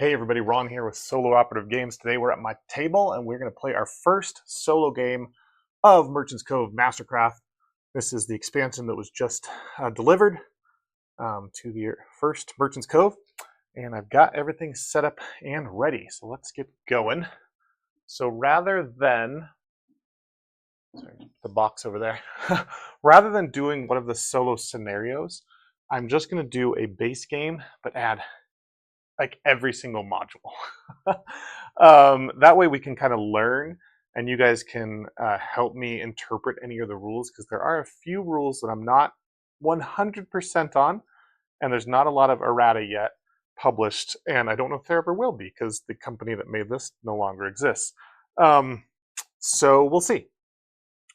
Hey everybody, Ron here with Solo Operative Games. Today we're at my table and we're going to play our first solo game of Merchant's Cove Mastercraft. This is the expansion that was just delivered to the first Merchant's Cove. And I've got everything set up and ready, so let's get going. So rather than, sorry, the box over there, rather than doing one of the solo scenarios, I'm just going to do a base game, but add like every single module. That way we can kind of learn and you guys can help me interpret any of the rules, because there are a few rules that I'm not 100% on, and there's not a lot of errata yet published, and I don't know if there ever will be because the company that made this no longer exists. So we'll see.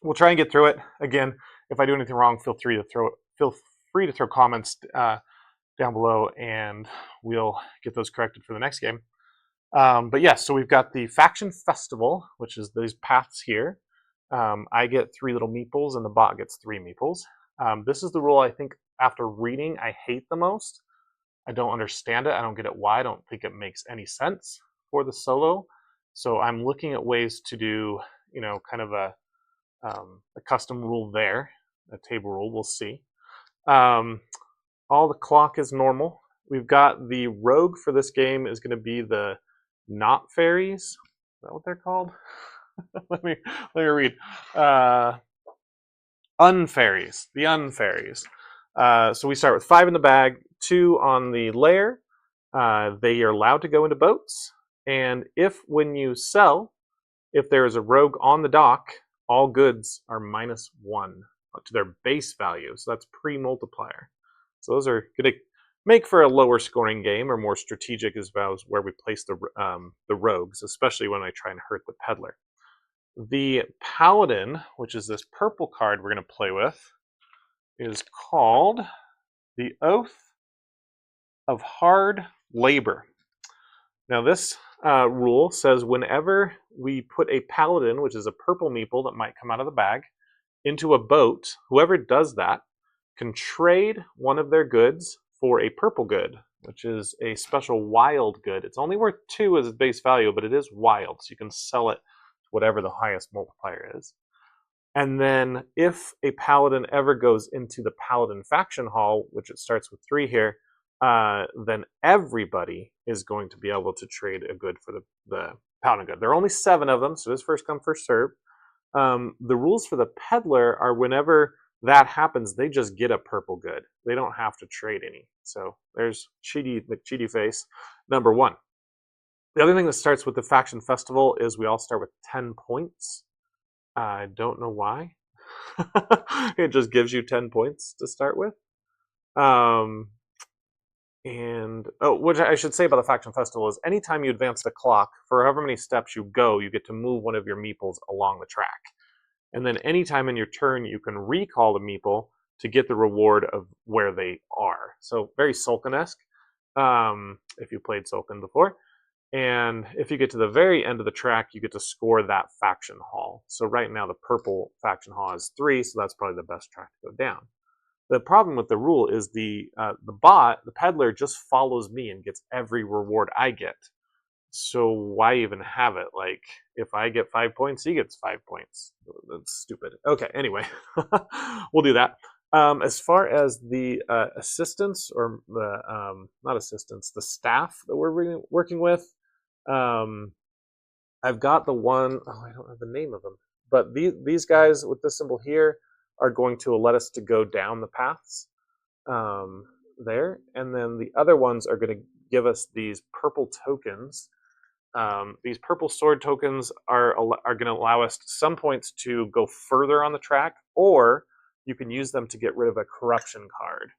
We'll try and get through it. Again, if I do anything wrong, feel free to throw comments down below, and we'll get those corrected for the next game. But yes, so we've got the Faction Festival, which is these paths here. I get 3 little meeples, and the bot gets 3 meeples. This is the rule I think, after reading, I hate the most. I don't understand it. I don't get it why. I don't think it makes any sense for the solo. So I'm looking at ways to do, kind of a custom rule there, a table rule. We'll see. All the clock is normal. We've got the rogue for this game is going to be the not fairies. Is that what they're called? let me read. Unfairies. The unfairies. So we start with 5 in the bag, 2 on the layer. They are allowed to go into boats. And when you sell, if there is a rogue on the dock, all goods are -1 to their base value. So that's pre-multiplier. So those are going to make for a lower scoring game, or more strategic as well as where we place the rogues, especially when I try and hurt the peddler. The Paladin, which is this purple card we're going to play with, is called the Oath of Hard Labor. Now this rule says whenever we put a Paladin, which is a purple meeple that might come out of the bag, into a boat, whoever does that can trade one of their goods for a purple good, which is a special wild good. It's only worth 2 as its base value, but it is wild, so you can sell it to whatever the highest multiplier is. And then if a paladin ever goes into the Paladin faction hall, which it starts with 3 here, then everybody is going to be able to trade a good for the paladin good. There are only 7 of them, so it is first come, first served. The rules for the peddler are whenever that happens, they just get a purple good. They don't have to trade any. So there's cheaty face number 1. The other thing that starts with the Faction Festival is we all start with 10 points. I don't know why. It just gives you 10 points to start with. What I should say about the Faction Festival is anytime you advance the clock, for however many steps you go, you get to move one of your meeples along the track. And then anytime in your turn, you can recall the meeple to get the reward of where they are. So very Sulcan-esque, if you played Sulcan before. And if you get to the very end of the track, you get to score that faction hall. So right now the purple faction hall is 3, so that's probably the best track to go down. The problem with the rule is the bot, the peddler, just follows me and gets every reward I get. So why even have it? Like, if I get 5 points, he gets 5 points. That's stupid. Okay, anyway, we'll do that. As far as the assistants, or the not assistants, the staff that we're working with, I've got the one, I don't have the name of them, but these guys with this symbol here are going to let us to go down the paths there, and then the other ones are going to give us these purple tokens. These purple sword tokens are going to allow us some points to go further on the track, or you can use them to get rid of a corruption card.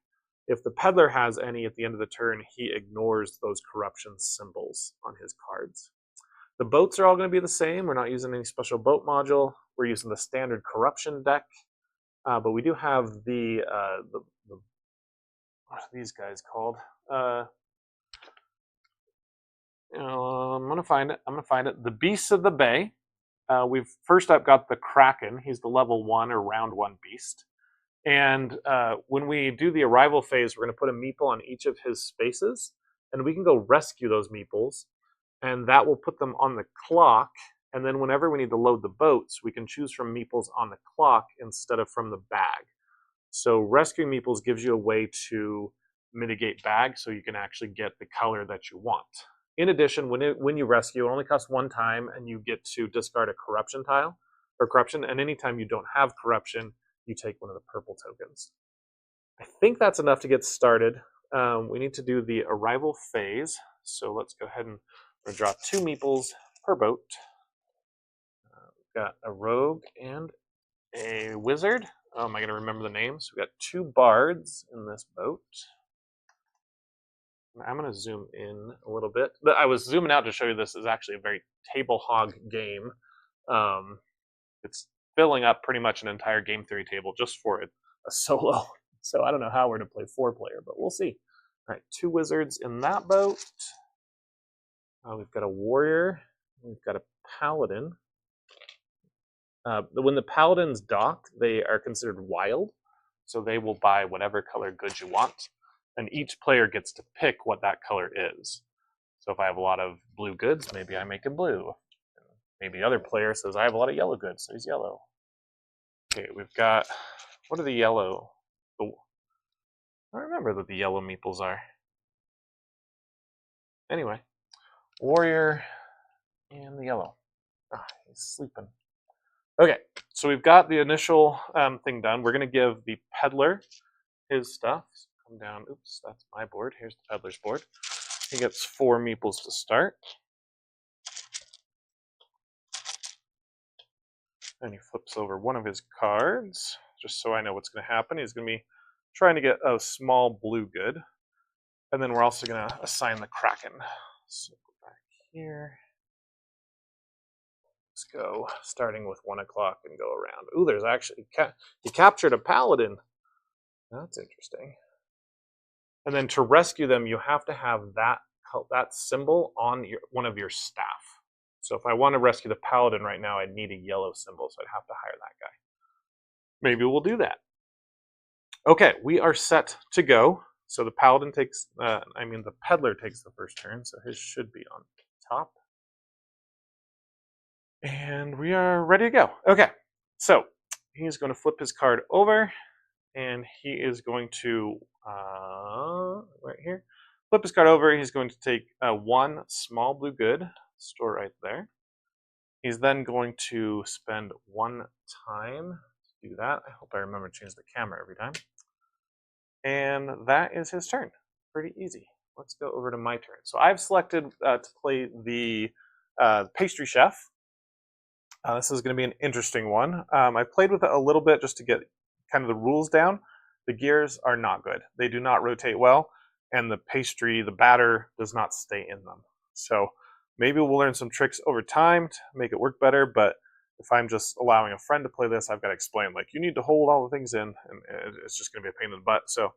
If the peddler has any at the end of the turn, he ignores those corruption symbols on his cards. The boats are all going to be the same. We're not using any special boat module. We're using the standard corruption deck, but we do have the what are these guys called? I'm gonna find it. The Beasts of the Bay. We've first up got the Kraken. He's the level 1 or round 1 beast. And when we do the arrival phase, we're going to put a meeple on each of his spaces. and we can go rescue those meeples, and that will put them on the clock. And then whenever we need to load the boats, we can choose from meeples on the clock instead of from the bag. So rescuing meeples gives you a way to mitigate bag so you can actually get the color that you want. In addition, when you rescue, it only costs one time, and you get to discard a corruption tile or corruption. And anytime you don't have corruption, you take one of the purple tokens. I think that's enough to get started. We need to do the arrival phase. So let's go ahead and draw 2 meeples per boat. We've got a rogue and a wizard. Oh, am I going to remember the names? We've got 2 bards in this boat. I'm going to zoom in a little bit. But I was zooming out to show you this is actually a very table hog game. It's filling up pretty much an entire game theory table just for a solo. So I don't know how we're going to play 4-player, but we'll see. All right, 2 wizards in that boat. We've got a warrior. We've got a paladin. When the paladins dock, they are considered wild, so they will buy whatever color goods you want, and each player gets to pick what that color is. So if I have a lot of blue goods, maybe I make it blue. Maybe the other player says I have a lot of yellow goods, so he's yellow. Okay, we've got, what are the yellow? I don't remember what the yellow meeples are. Anyway, warrior and the yellow. Ah, he's sleeping. Okay, so we've got the initial thing done. We're going to give the peddler his stuff. So come down. Oops, that's my board. Here's the peddler's board. He gets 4 meeples to start. And he flips over one of his cards, just so I know what's going to happen. He's going to be trying to get a small blue good. And then we're also going to assign the Kraken. So go back here. Let's go, starting with 1 o'clock and go around. Ooh, there's actually, he captured a paladin. That's interesting. And then to rescue them, you have to have that symbol on one of your staff. So if I want to rescue the paladin right now, I'd need a yellow symbol, so I'd have to hire that guy. Maybe we'll do that. Okay, we are set to go. So the paladin takes, the peddler takes the first turn, so his should be on top. And we are ready to go. Okay, so he's going to flip his card over, and he is going to, right here, flip his card over. He's going to take 1 small blue good, store right there. He's then going to spend 1 time to do that. I hope I remember to change the camera every time. And that is his turn. Pretty easy. Let's go over to my turn. So I've selected to play the pastry chef. This is going to be an interesting one. I've played with it a little bit just to get kind of the rules down. The gears are not good. They do not rotate well, and the pastry, the batter, does not stay in them. So maybe we'll learn some tricks over time to make it work better, but if I'm just allowing a friend to play this, I've got to explain, like, you need to hold all the things in, and it's just going to be a pain in the butt. So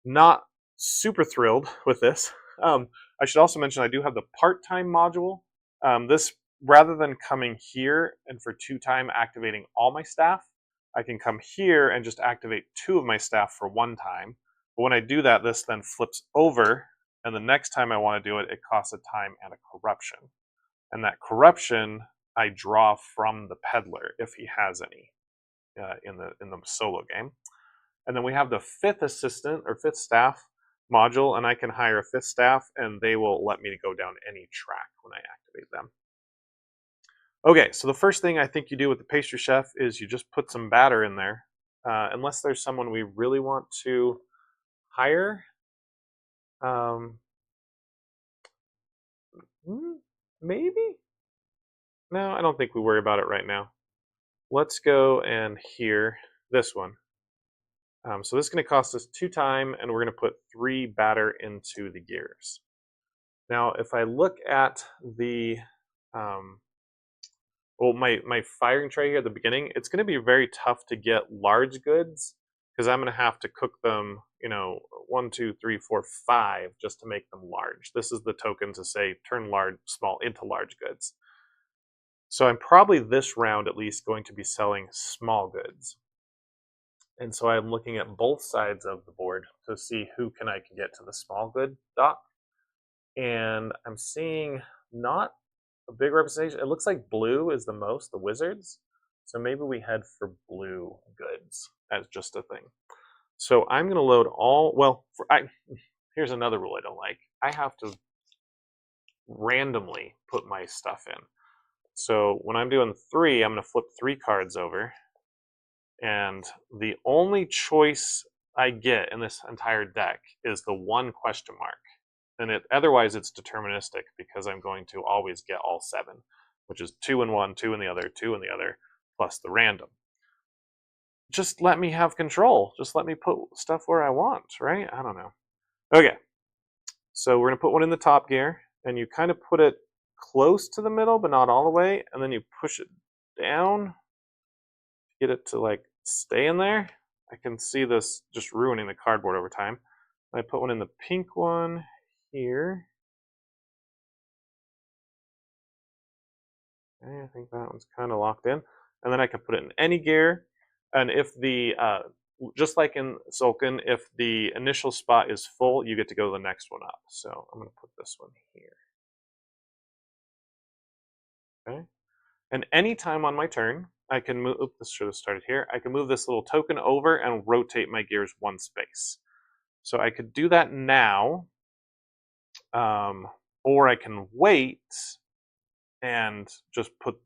not super thrilled with this. I should also mention I do have the part-time module. This, rather than coming here and for 2 time activating all my staff, I can come here and just activate 2 of my staff for 1 time. But when I do that, this then flips over, and the next time I want to do it, it costs a time and a corruption. And that corruption I draw from the peddler if he has any in the solo game. And then we have the 5th assistant or 5th staff module, and I can hire a 5th staff, and they will let me go down any track when I activate them. Okay, so the first thing I think you do with the pastry chef is you just put some batter in there, unless there's someone we really want to hire. Maybe? No, I don't think we worry about it right now. Let's go and hear this one. So this is going to cost us 2 time, and we're going to put 3 batter into the gears. Now, if I look at the my firing tray here at the beginning, it's going to be very tough to get large goods because I'm going to have to cook them, 1, 2, 3, 4, 5 just to make them large. This is the token to say turn small into large goods. So I'm probably this round at least going to be selling small goods. And so I'm looking at both sides of the board to see who I can get to the small good dock. And I'm seeing not a big representation. It looks like blue is the most, the wizards. So maybe we head for blue goods as just a thing. So I'm going to load all, well, here's another rule I don't like. I have to randomly put my stuff in. So when I'm doing 3, I'm going to flip 3 cards over. And the only choice I get in this entire deck is the 1 question mark. And otherwise it's deterministic because I'm going to always get all 7, which is 2 in one, 2 in the other, 2 in the other, plus the random. Just let me have control. Just let me put stuff where I want, right? I don't know. Okay, so we're going to put one in the top gear, and you kind of put it close to the middle, but not all the way, and then you push it down, get it to like stay in there. I can see this just ruining the cardboard over time. I put one in the pink one here. Okay, I think that one's kind of locked in. And then I can put it in any gear. And if the, just like in Sulkin, if the initial spot is full, you get to go to the next one up. So I'm going to put this one here. Okay. And anytime on my turn, I can move, oops, this should have started here. I can move this little token over and rotate my gears 1 space. So I could do that now, or I can wait and just put,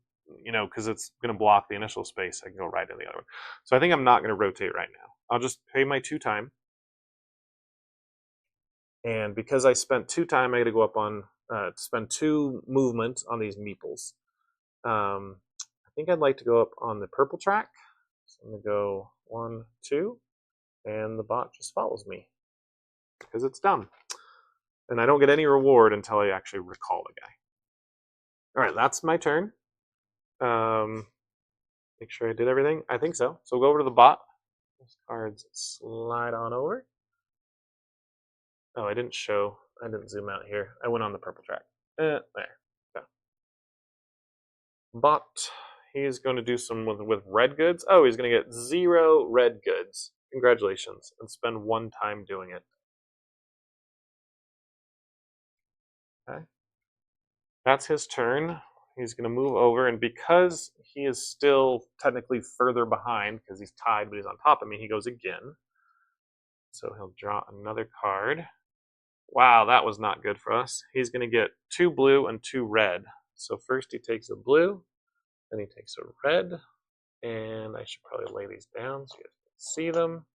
because it's going to block the initial space, I can go right to the other one. So I think I'm not going to rotate right now. I'll just pay my 2 time. And because I spent 2 time, I got to go up on, spend 2 movement on these meeples. I think I'd like to go up on the purple track. So I'm going to go 1, 2, and the bot just follows me because it's dumb. And I don't get any reward until I actually recall the guy. All right, that's my turn. Make sure I did everything. I think so. So we'll go over to the bot. Those cards slide on over. Oh, I didn't zoom out here. I went on the purple track. There. Okay. Bot. He's going to do some with red goods. Oh, he's going to get 0 red goods. Congratulations. And spend 1 time doing it. Okay. That's his turn. He's going to move over, and because he is still technically further behind, because he's tied, but he's on top of me, he goes again. So he'll draw another card. Wow, that was not good for us. He's going to get 2 blue and 2 red. So first he takes a blue, then he takes a red, and I should probably lay these down so you guys can see them.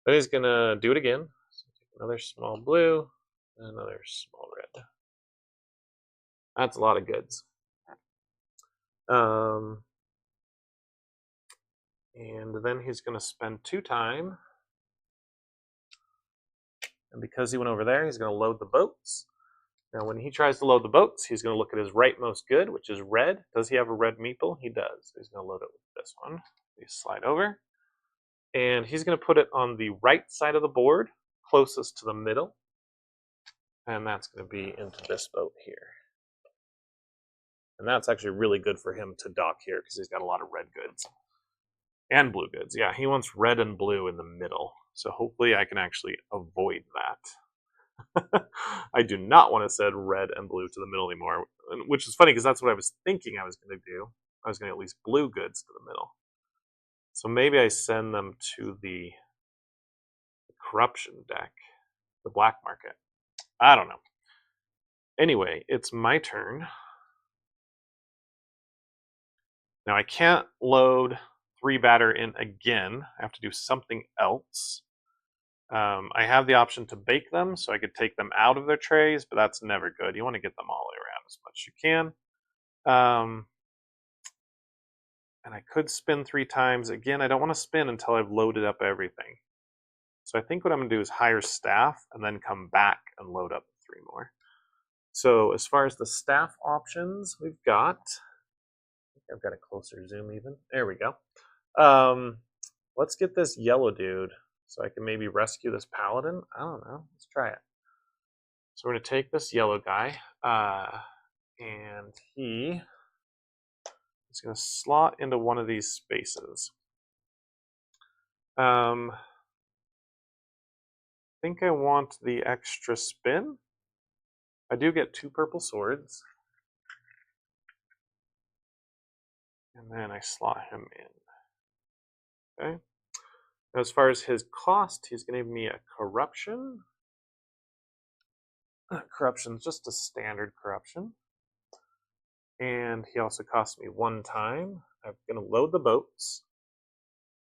Then he's going to do it again. So take another small blue, and another small red. That's a lot of goods. And then he's going to spend 2 time. And because he went over there, he's going to load the boats. Now, when he tries to load the boats, he's going to look at his rightmost good, which is red. Does he have a red meeple? He does. He's going to load it with this one. You slide over. And he's going to put it on the right side of the board, closest to the middle. And that's going to be into this boat here. And that's actually really good for him to dock here because he's got a lot of red goods. And blue goods. Yeah, he wants red and blue in the middle. So hopefully I can actually avoid that. I do not want to send red and blue to the middle anymore, which is funny because that's what I was thinking I was going to do. I was going to at least blue goods to the middle. So maybe I send them to the corruption deck, the black market. I don't know. Anyway, it's my turn. Now I can't load 3 batter in again. I have to do something else. I have the option to bake them, so I could take them out of their trays, but that's never good. You want to get them all the way around as much as you can. And I could spin 3 times. Again, I don't want to spin until I've loaded up everything. So I think what I'm going to do is hire staff and then come back and load up 3 more. So as far as the staff options, we've got, I think I've got a closer zoom even. There we go. Let's get this yellow dude so I can maybe rescue this paladin. I don't know. Let's try it. So we're going to take this yellow guy, and he is going to slot into one of these spaces. I think I want the extra spin. I do get 2 purple swords. And then I slot him in. Okay. As far as his cost, he's going to give me a corruption. Corruption's just a standard corruption. And he also cost me 1 time. I'm going to load the boats.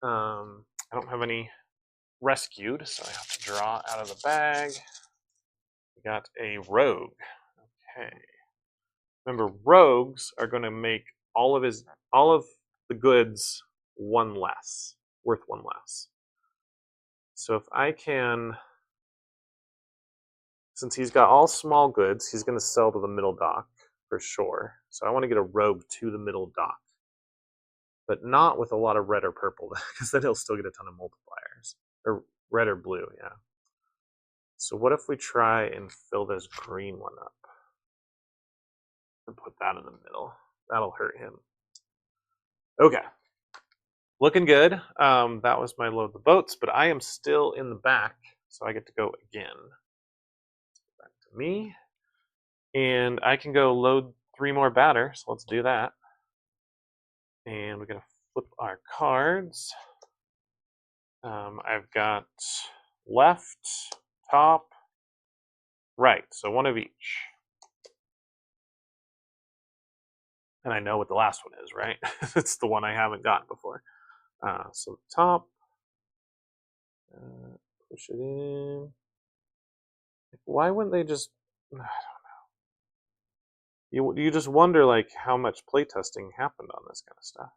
I don't have any rescued, so I have to draw out of the bag. We got a rogue. Okay. Remember, rogues are going to make all of the goods 1 less, worth 1 less. So if I can, since he's got all small goods, he's going to sell to the middle dock for sure. So I want to get a rogue to the middle dock, but not with a lot of red or purple, because then he'll still get a ton of multipliers. Or red or blue, yeah. So what if we try and fill this green one up? And put that in the middle. That'll hurt him. Okay. Looking good. That was my load the boats, but I am still in the back, so I get to go again. Back to me. And I can go load 3 more batter, so let's do that. And we're going to flip our cards. I've got left, top, right, so 1 of each. And I know what the last one is, right? It's the one I haven't gotten before. So top, push it in. Why wouldn't they just? I don't know. You just wonder like how much playtesting happened on this kind of stuff.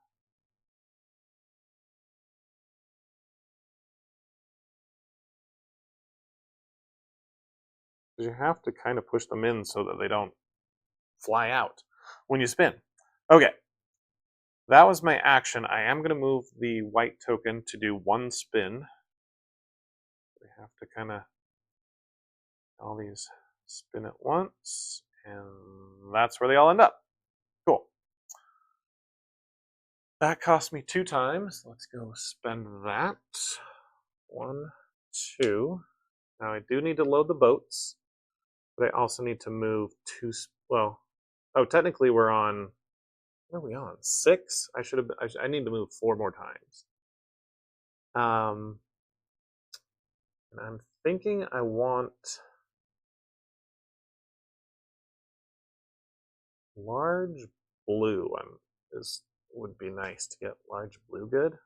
Because you have to kind of push them in so that they don't fly out when you spin. Okay. That was my action. I am going to move the white token to do 1 spin. We have to kind of all these spin at once, and that's where they all end up. Cool. That cost me 2 times. Let's go spend that. 1, 2. Now I do need to load the boats, but I also need to move 2. Well, oh, technically we're on. What are we on? 6? I should have. I need to move 4 more times. And I'm thinking I want large blue. Would be nice to get large blue good.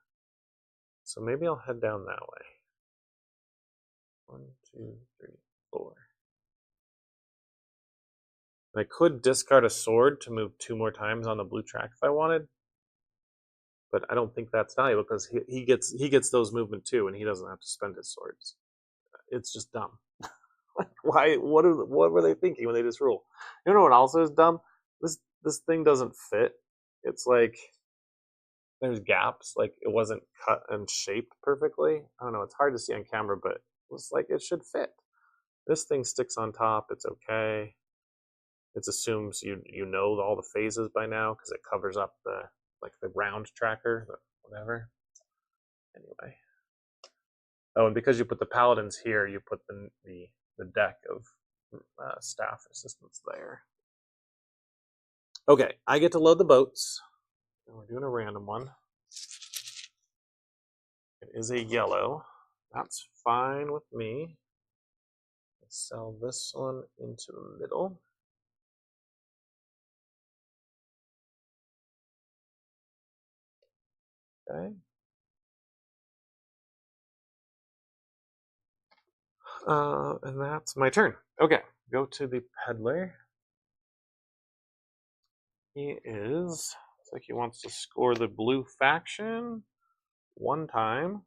So maybe I'll head down that way. 1, 2, 3, 4. I could discard a sword to move 2 more times on the blue track if I wanted, but I don't think that's valuable because he gets those movement too, and he doesn't have to spend his swords. It's just dumb. Why? What were they thinking when they just rule? You know what also is dumb? This thing doesn't fit. It's like there's gaps, like it wasn't cut and shaped perfectly. I don't know. It's hard to see on camera, but it's like it should fit. This thing sticks on top. It's okay. It assumes you know all the phases by now because it covers up the round tracker, whatever. Anyway. Oh, and because you put the Paladins here, you put the deck of staff assistants there. Okay, I get to load the boats. And we're doing a random one. It is a yellow. That's fine with me. Let's sell this one into the middle. Okay. And that's my turn. Okay, go to the peddler. He looks like he wants to score the blue faction 1 time.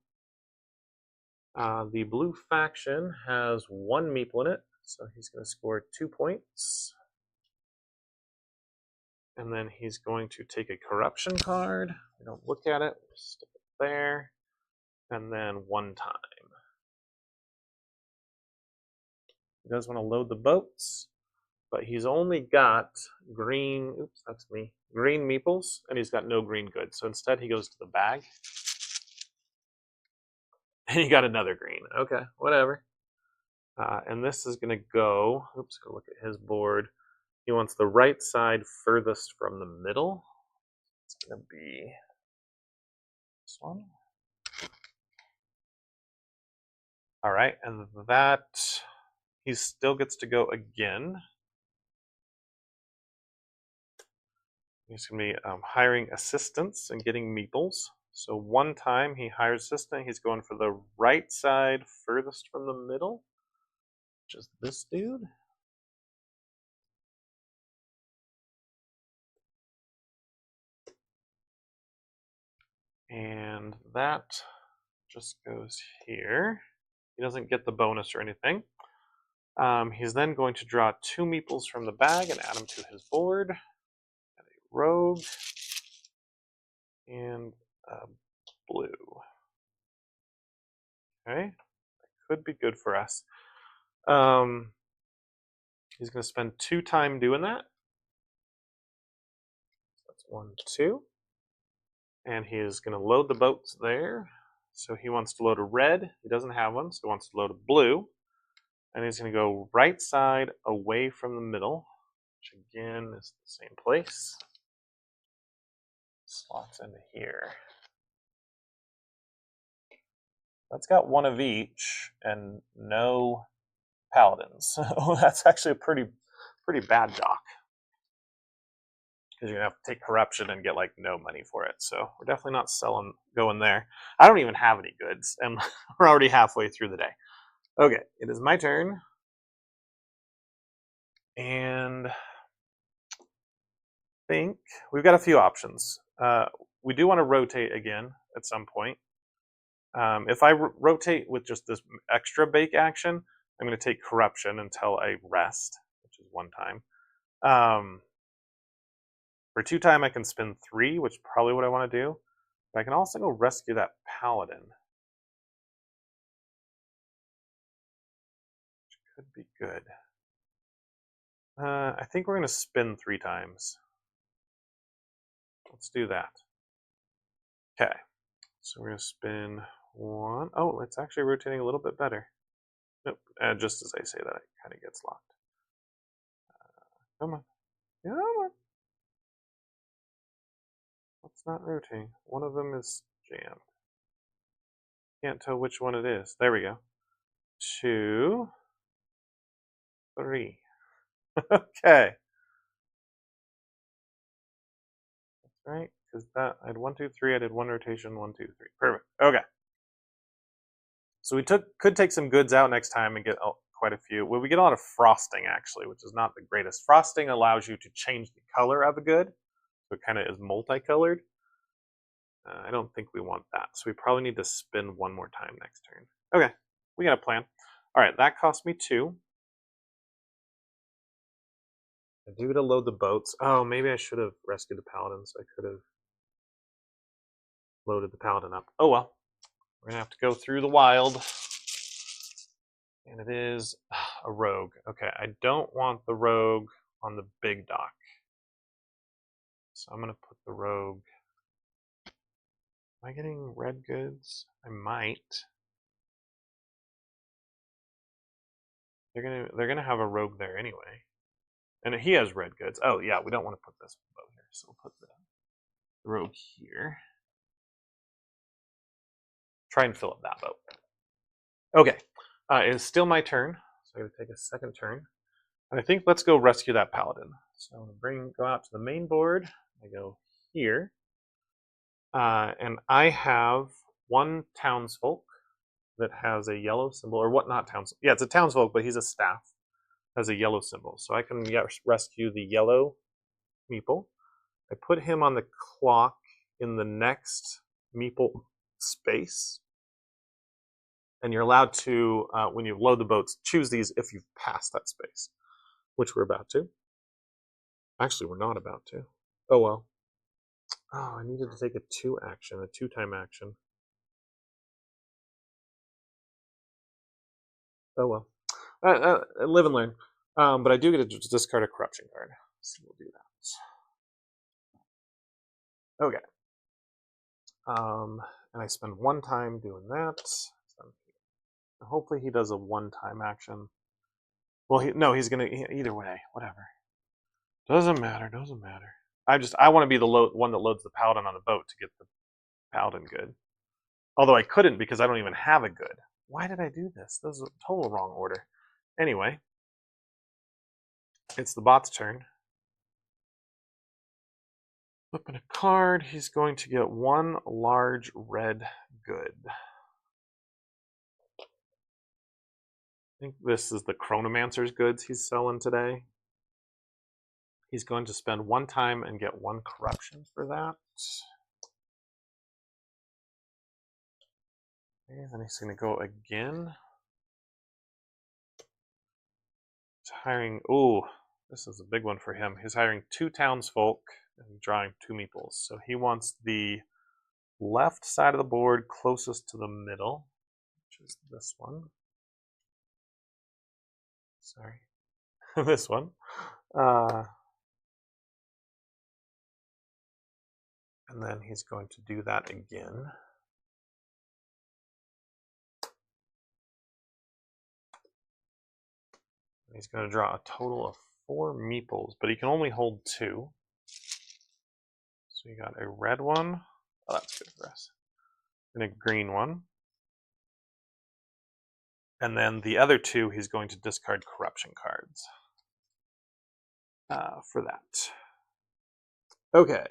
The blue faction has 1 meeple in it, so he's going to score 2 points. And then he's going to take a corruption card. We don't look at it, just stick it there. And then 1 time. He does want to load the boats, but he's only got green, oops, that's me, green meeples, and he's got no green goods. So instead he goes to the bag. And he got another green. Okay, whatever. And this is going to go, oops, go look at his board. He wants the right side furthest from the middle. It's going to be this one. All right, and that, he still gets to go again. He's going to be hiring assistants and getting meeples. So one time he hires assistant, he's going for the right side furthest from the middle, which is this dude. And that just goes here. He doesn't get the bonus or anything. He's then going to draw 2 meeples from the bag and add them to his board. And a rogue and a blue. Okay, that could be good for us. He's going to spend 2 time doing that. That's 1, 2. And he is going to load the boats there. So he wants to load a red. He doesn't have one, so he wants to load a blue. And he's going to go right side away from the middle, which again is the same place. Slots into here. That's got 1 of each and no paladins. So that's actually a pretty bad dock. Because you're going to have to take corruption and get like no money for it. So we're definitely not going there. I don't even have any goods, and we're already halfway through the day. Okay, it is my turn. And I think we've got a few options. We do want to rotate again at some point. If I rotate with just this extra bake action, I'm going to take corruption until I rest, which is 1 time. For 2 time, I can spend 3, which is probably what I want to do. But I can also go rescue that paladin, which could be good. I think we're going to spin 3 times. Let's do that. Okay, so we're going to spin 1. Oh, it's actually rotating a little bit better. Nope, just as I say that, it kind of gets locked. Come on. Come on. It's not rotating. One of them is jammed. Can't tell which one it is. There we go. 2, 3. Okay. That's right, because that I had 1, 2, 3. I did 1 rotation. 1, 2, 3. Perfect. Okay. So we could take some goods out next time and get quite a few. Well, we get a lot of frosting actually, which is not the greatest. Frosting allows you to change the color of a good, so it kind of is multicolored. I don't think we want that, so we probably need to spin 1 more time next turn. Okay, we got a plan. All right, that cost me 2. I do to load the boats. Oh, maybe I should have rescued the paladin, so I could have loaded the paladin up. Oh well, we're gonna have to go through the wild. And it is a rogue. Okay, I don't want the rogue on the big dock. So I'm gonna put the rogue. Am I getting red goods? I might. They're gonna have a rogue there anyway. And he has red goods. Oh yeah, we don't want to put this boat here, so we'll put the rogue here. Try and fill up that boat. Okay, it is still my turn, so I'm gonna take a second turn. And I think let's go rescue that paladin. So I'm gonna go out to the main board. I go here, and I have 1 townsfolk that has a yellow symbol, or what? Not townsfolk. Yeah, it's a townsfolk, but he's a staff. Has a yellow symbol, so I can rescue the yellow meeple. I put him on the clock in the next meeple space. And you're allowed to, when you load the boats, choose these if you've passed that space, which we're about to. Actually, we're not about to. Oh well. Oh, I needed to take a 2 action, a 2 time action. Oh well. Live and learn. But I do get to discard a corruption card, so we'll do that. Okay. And I spend 1 time doing that. Hopefully he does a one-time action. Well, no, he's gonna either way. Whatever. Doesn't matter. Doesn't matter. I want to be the one that loads the paladin on the boat to get the paladin good. Although I couldn't because I don't even have a good. Why did I do this? This is a total wrong order. Anyway, it's the bot's turn. Flipping a card, he's going to get one large red good. I think this is the Chronomancer's goods he's selling today. He's going to spend one time and get one corruption for that. Okay, then he's going to go again. He's hiring, ooh, this is a big one for him. He's hiring 2 townsfolk and drawing 2 meeples. So he wants the left side of the board closest to the middle, which is this one. Sorry, this one. And then he's going to do that again. He's going to draw a total of 4 meeples, but he can only hold 2. So you got a red one. Oh, that's good for us. And a green one. And then the other 2, he's going to discard corruption cards for that. Okay.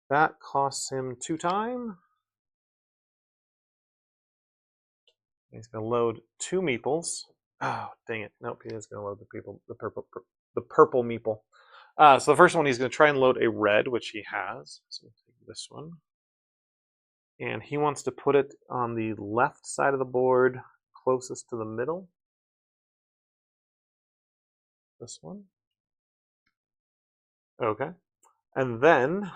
That costs him 2 time. He's going to load 2 meeples. Oh, dang it. Nope, he is going to load the purple meeple. So the first one, he's going to try and load a red, which he has. So we'll take this one. And he wants to put it on the left side of the board, closest to the middle. This one. Okay. And then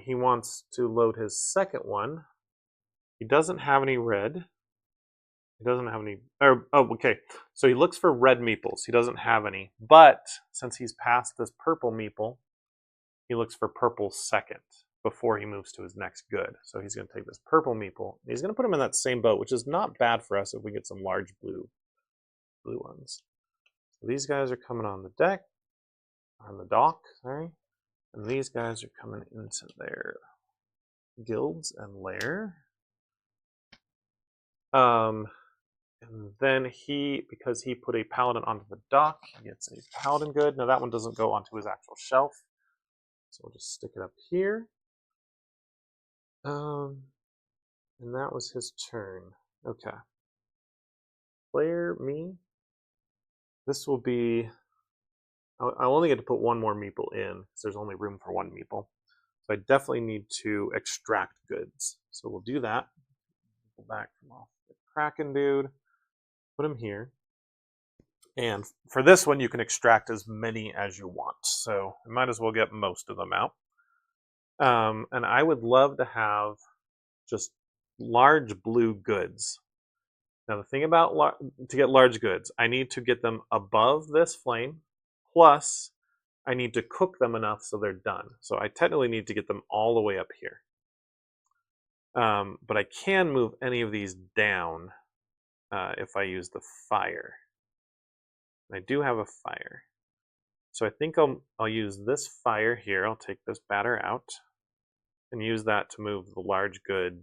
he wants to load his second one. He doesn't have any red. He doesn't have any. Okay. So he looks for red meeples. He doesn't have any. But since he's past this purple meeple, he looks for purple second before he moves to his next good. So he's going to take this purple meeple. He's going to put him in that same boat, which is not bad for us if we get some large blue ones. So these guys are coming on the deck, on the dock, sorry. And these guys are coming into their guilds and lair. And then because he put a paladin onto the dock, he gets a paladin good. Now that one doesn't go onto his actual shelf. So we'll just stick it up here. And that was his turn. Okay. Player, me. This will be... I'll only get to put one more meeple in, because there's only room for one meeple. So I definitely need to extract goods. So we'll do that. Go back from off the Kraken dude. Put him here. And for this one, you can extract as many as you want. So I might as well get most of them out. And I would love to have just large blue goods. Now the thing about to get large goods, I need to get them above this flame. Plus, I need to cook them enough so they're done. So I technically need to get them all the way up here. But I can move any of these down if I use the fire. And I do have a fire. So I think I'll use this fire here. I'll take this batter out and use that to move the large good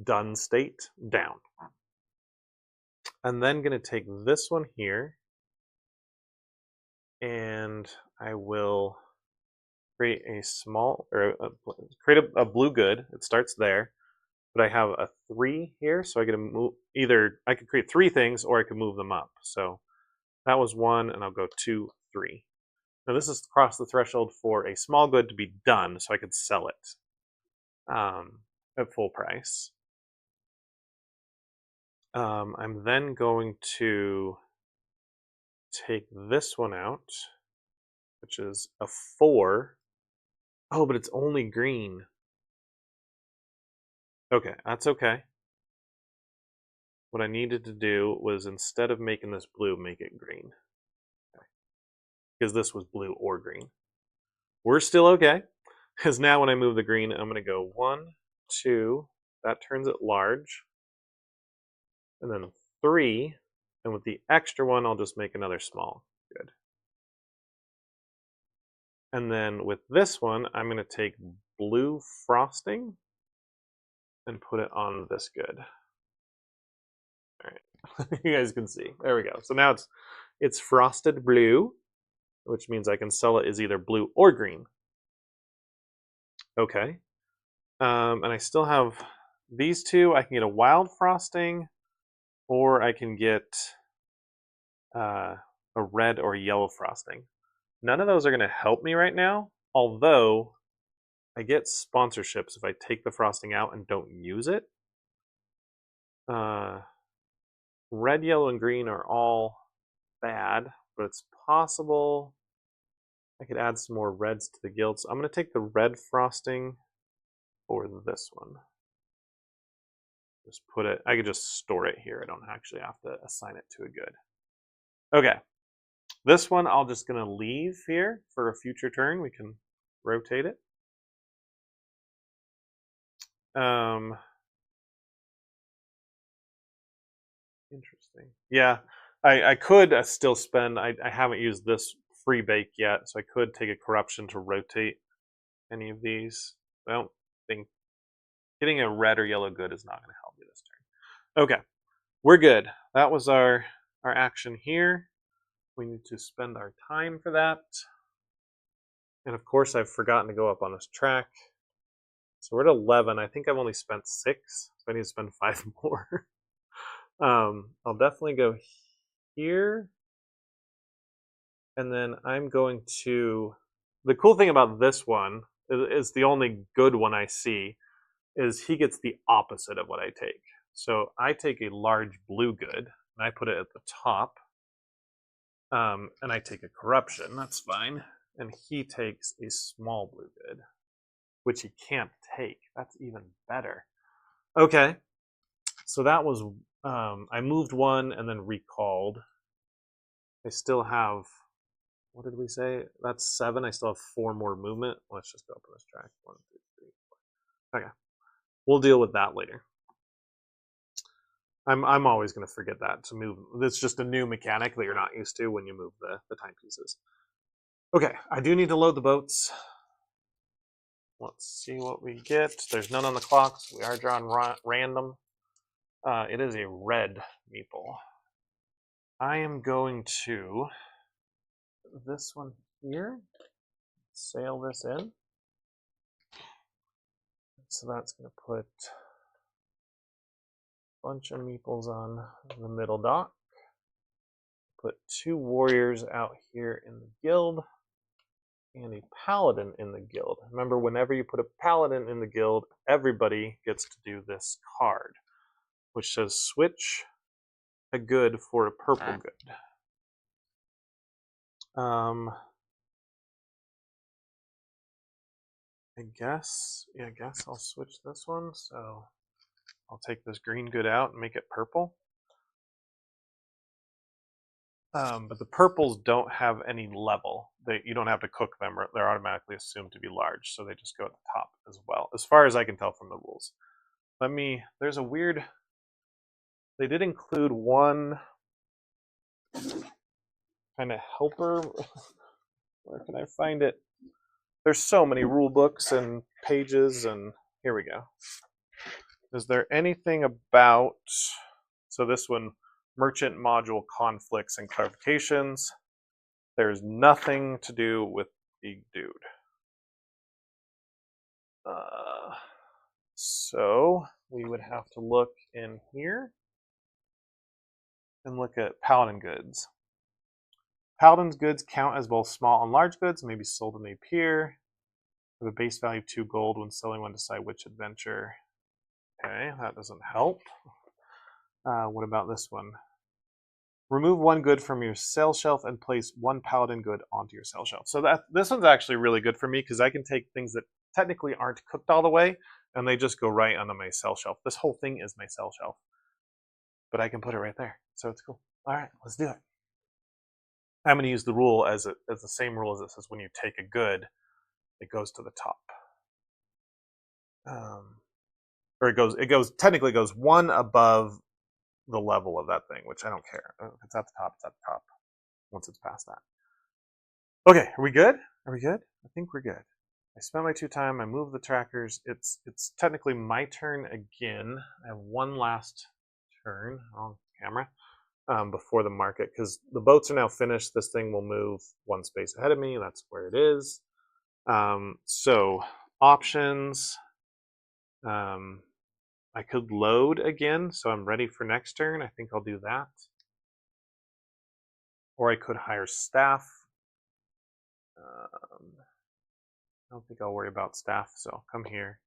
done state down. I'm then going to take this one here and I will create a small, or create a blue good. It starts there, but I have a 3 here, so I get to move, either I could create 3 things or I could move them up. So that was 1, and I'll go 2, 3. Now this is across the threshold for a small good to be done, so I could sell it at full price. I'm then going to take this one out, which is a 4. Oh, but it's only green. Okay, that's okay. What I needed to do was, instead of making this blue, make it green. Okay. Because this was blue or green. We're still okay. Because now when I move the green, I'm going to go 1, 2. That turns it large. and then 3, and with the extra one, I'll just make another small good. And then with this one, I'm going to take blue frosting and put it on this good. All right, you guys can see. There we go. So now it's frosted blue, which means I can sell it as either blue or green. Okay. And I still have these two. I can get a wild frosting, or I can get a red or yellow frosting. None of those are going to help me right now, although I get sponsorships if I take the frosting out and don't use it. Red, yellow, and green are all bad, but it's possible I could add some more reds to the guild. So I'm going to take the red frosting for this one. Just put it, I could just store it here. I don't actually have to assign it to a good. Okay. This one I'm just going to leave here for a future turn. We can rotate it. Interesting. Yeah, I could still spend, I haven't used this free bake yet, so I could take a corruption to rotate any of these. I don't think getting a red or yellow good is not going to help me this turn. Okay, we're good. That was our action here. We need to spend our time for that. And of course, I've forgotten to go up on this track. So we're at 11. I think I've only spent 6, so I need to spend 5 more. I'll definitely go here. And then I'm going to... The cool thing about this one is the only good one I see is he gets the opposite of what I take. So I take a large blue good, and I put it at the top. And I take a corruption, that's fine. And he takes a small blue good, which he can't take. That's even better. Okay, so that was, I moved 1 and then recalled. I still have, what did we say? That's 7. I still have 4 more movement. Let's just open this track. 1, 2, 3, 4. Okay, we'll deal with that later. I'm always going to forget that to move. It's just a new mechanic that you're not used to when you move the timepieces. Okay, I do need to load the boats. Let's see what we get. There's none on the clock, so we are drawing random. It is a red meeple. I am going to this one here. Sail this in. So that's going to put a bunch of meeples on the middle dock. Put 2 warriors out here in the guild. And a paladin in the guild. Remember, whenever you put a paladin in the guild, everybody gets to do this card, which says switch a good for a purple good. I guess I'll switch this one. So I'll take this green good out and make it purple. But the purples don't have any level. You don't have to cook them, or they're automatically assumed to be large, so they just go at the top as well, as far as I can tell from the rules. There's a weird, they did include one kind of helper. Where can I find it? There's so many rule books and pages, and here we go. Is there anything about, so this one, merchant module conflicts and clarifications. There's nothing to do with the dude. So we would have to look in here and look at paladin goods. Paladin's goods count as both small and large goods, may be sold when they appear. With a base value of 2 gold when selling one, decide which adventure. Okay, that doesn't help. What about this one? Remove 1 good from your sale shelf and place 1 paladin good onto your sale shelf. So this one's actually really good for me because I can take things that technically aren't cooked all the way and they just go right onto my sale shelf. This whole thing is my sale shelf, but I can put it right there, so it's cool. All right, let's do it. I'm going to use the rule as the same rule as it says when you take a good, it goes to the top. Or it technically goes 1 above the level of that thing, which I don't care. If it's at the top, it's at the top once it's past that. Okay, are we good? Are we good? I think we're good. I spent my 2 time. I moved the trackers. It's technically my turn again. I have one last turn on camera before the market, because the boats are now finished. This thing will move 1 space ahead of me. That's where it is. So options. I could load again, so I'm ready for next turn. I think I'll do that. Or I could hire staff. I don't think I'll worry about staff, so I'll come here.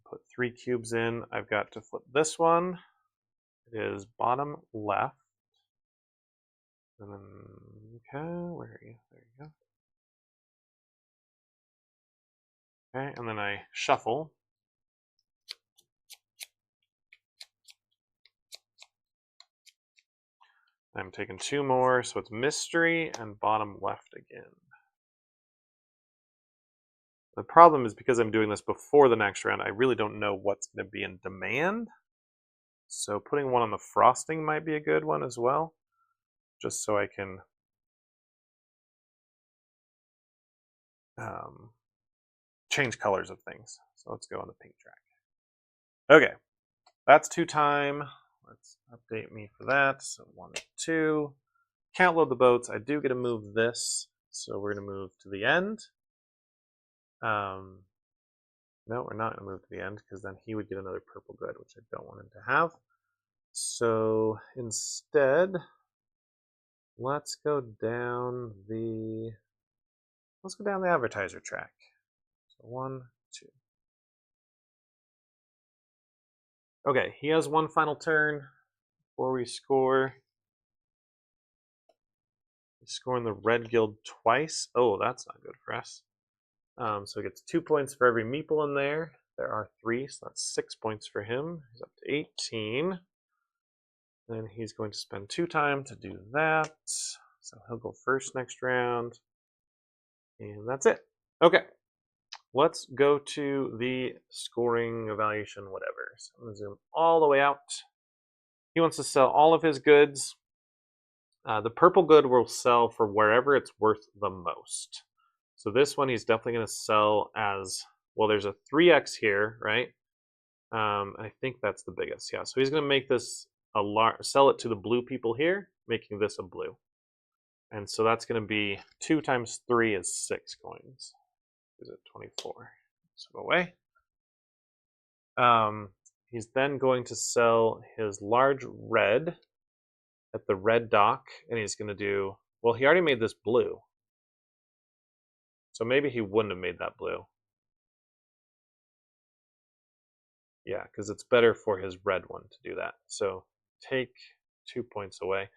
Put 3 cubes in. I've got to flip this one. It is bottom left. And then, okay, where are you? There you go. Okay, and then I shuffle. I'm taking 2 more, so it's mystery and bottom left again. The problem is, because I'm doing this before the next round, I really don't know what's going to be in demand. So putting 1 on the frosting might be a good one as well, just so I can change colors of things. So let's go on the pink track. Okay, that's 2 time. Let's update me for that. So 1 and 2. Can't load the boats. I do get to move this, so we're going to move to the end. No, we're not going to move to the end, because then he would get another purple good, which I don't want him to have. So instead, let's go down the advertiser track. So 1, 2. Okay, he has 1 final turn before we score. He's scoring the red guild twice. Oh, that's not good for us. So he gets 2 points for every meeple in there. There are 3, so that's 6 points for him. He's up to 18. Then he's going to spend 2 time to do that. So he'll go first next round. And that's it. Okay. Let's go to the scoring evaluation, whatever. So I'm going to zoom all the way out. He wants to sell all of his goods. The purple good will sell for wherever it's worth the most. So this one he's definitely going to sell as, well, there's a 3x here, right? I think that's the biggest. Yeah, so he's going to make this sell it to the blue people here, making this a blue. And so that's going to be 2 times 3 is 6 coins. Is it 24? So go away. He's then going to sell his large red at the red dock, and he's going to do, well, he already made this blue. So maybe he wouldn't have made that blue. Yeah, because it's better for his red one to do that. So take 2 points away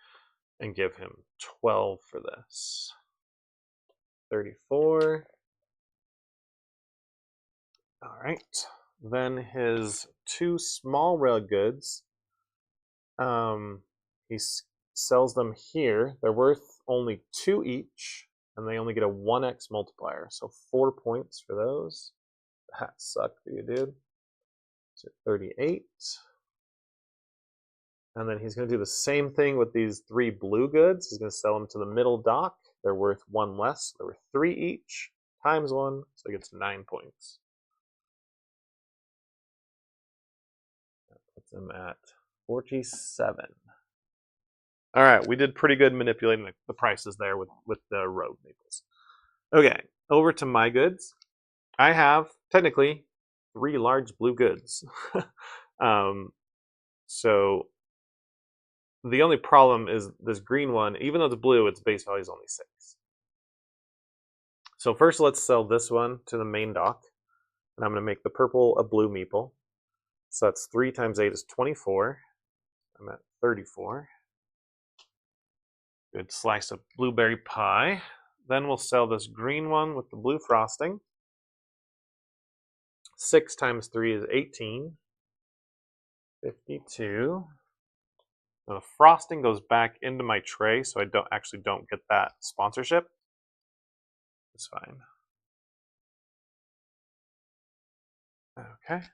and give him 12 for this. 34. All right. Then his 2 small red goods, he sells them here. They're worth only 2 each, and they only get a 1x multiplier. So 4 points for those. That sucked for you, dude. So 38. And then he's going to do the same thing with these 3 blue goods. He's going to sell them to the middle dock. They're worth 1 less. They were 3 each, times 1, so he gets 9 points. That puts him at 47. All right, we did pretty good manipulating the prices there with the road maples. Okay, over to my goods. I have, technically, 3 large blue goods. So the only problem is this green one, even though it's blue, its base value is only 6. So first let's sell this one to the main dock. And I'm going to make the purple a blue meeple. So that's 3 times 8 is 24. I'm at 34. Good slice of blueberry pie. Then we'll sell this green one with the blue frosting. 6 times 3 is 18. 52. Now the frosting goes back into my tray, so I don't get that sponsorship. It's fine. Okay.